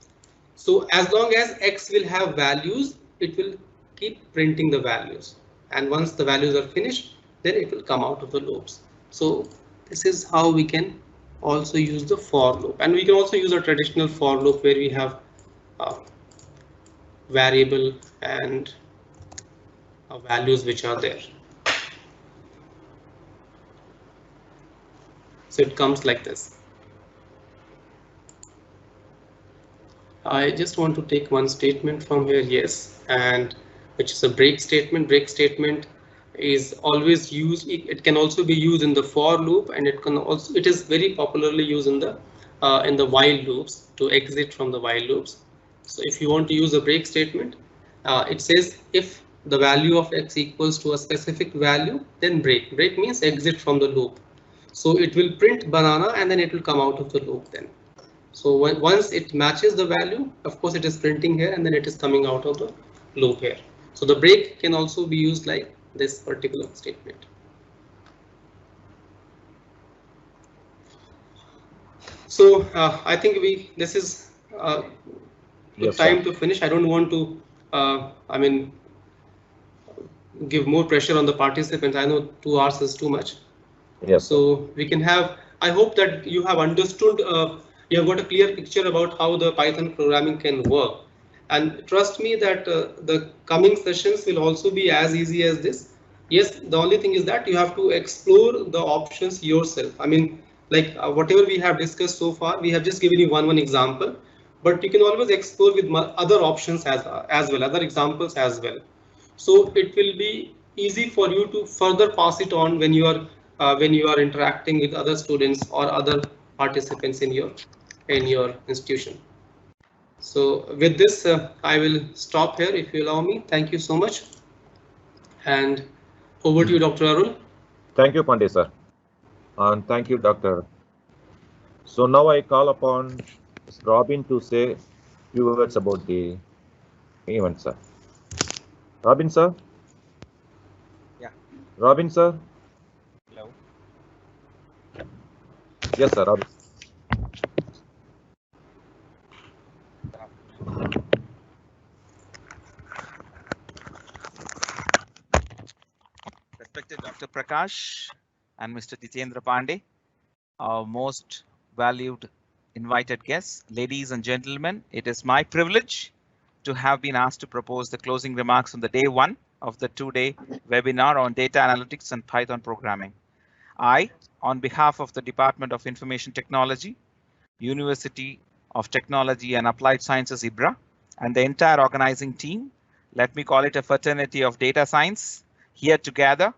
D: So as long as x will have values, it will keep printing the values, and once the values are finished, then it will come out of the loops. So this is how we can also use the for loop, and we can also use a traditional for loop where we have variable and values which are there. So it comes like this. I just want to take one statement from here, yes, and which is a break statement. Break statement is always used. It can also be used in the for loop, and it is very popularly used in the while loops to exit from the while loops. So if you want to use a break statement, it says if the value of x equals to a specific value, then break. Break means exit from the loop. So it will print banana and then it will come out of the loop then. So once it matches the value, of course it is printing here and then it is coming out of the loop here. So the break can also be used like this particular statement. So I think this is
A: Yes,
D: time
A: sir.
D: to finish. I don't want to give more pressure on the participants. I know 2 hours is too much.
A: Yes.
D: So we can have, I hope that you have understood, you have got a clear picture about how the Python programming can work. And trust me that the coming sessions will also be as easy as this. Yes, the only thing is that you have to explore the options yourself. I mean, like whatever we have discussed so far, we have just given you one example, but you can always explore with other options as well, other examples as well. So it will be easy for you to further pass it on when you are interacting with other students or other participants in your institution. So with this, I will stop here if you allow me. Thank you so much. And over to you, Dr. Arul.
A: Thank you, Pandey sir. And thank you, Doctor. So now I call upon Robin to say a few words about the event, sir. Robin, sir?
G: Yeah.
A: Robin, sir?
G: Hello.
A: Yes, sir, Robin.
G: Respected Dr. Prakash and Mr. Jitendra Pandey, our most valued invited guests, ladies and gentlemen, it is my privilege to have been asked to propose the closing remarks on the day one of the two-day webinar on data analytics and Python programming. I, on behalf of the Department of Information Technology, University of Technology and Applied Sciences, IBRA, and the entire organizing team, let me call it a fraternity of data science, here together,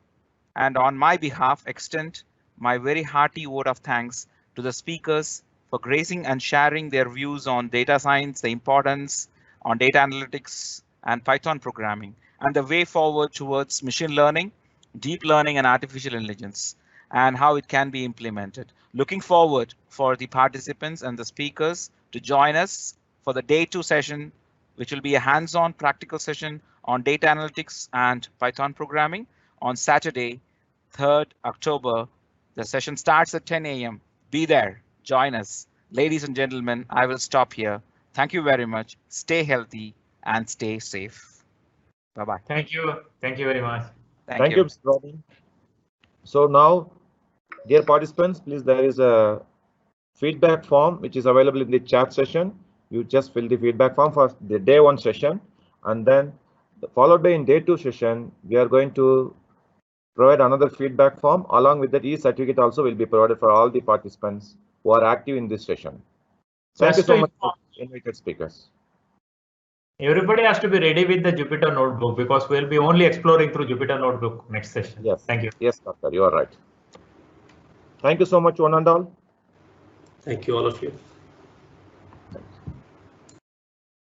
G: and on my behalf extend my very hearty vote of thanks to the speakers for gracing and sharing their views on data science, the importance on data analytics and Python programming, and the way forward towards machine learning, deep learning, and artificial intelligence, and how it can be implemented. Looking forward for the participants and the speakers to join us for the day 2 session, which will be a hands-on practical session on data analytics and Python programming on Saturday, 3rd October. The session starts at 10 a.m. Be there, join us. Ladies and gentlemen, I will stop here. Thank you very much. Stay healthy and stay safe. Bye-bye.
C: Thank you. Thank you very much.
A: Thank you, Mr. Robin. So now, dear participants, please, there is a feedback form which is available in the chat session. You just fill the feedback form for the day 1 session, and then followed by in day 2 session, we are going to provide another feedback form. Along with that, e-certificate also will be provided for all the participants who are active in this session. Thank you so much, invited speakers.
C: Everybody has to be ready with the Jupyter Notebook because we'll be only exploring through Jupyter Notebook next session.
A: Yes.
C: Thank you.
A: Yes, doctor, you are right. Thank you so much, one and all.
D: Thank you, all of you.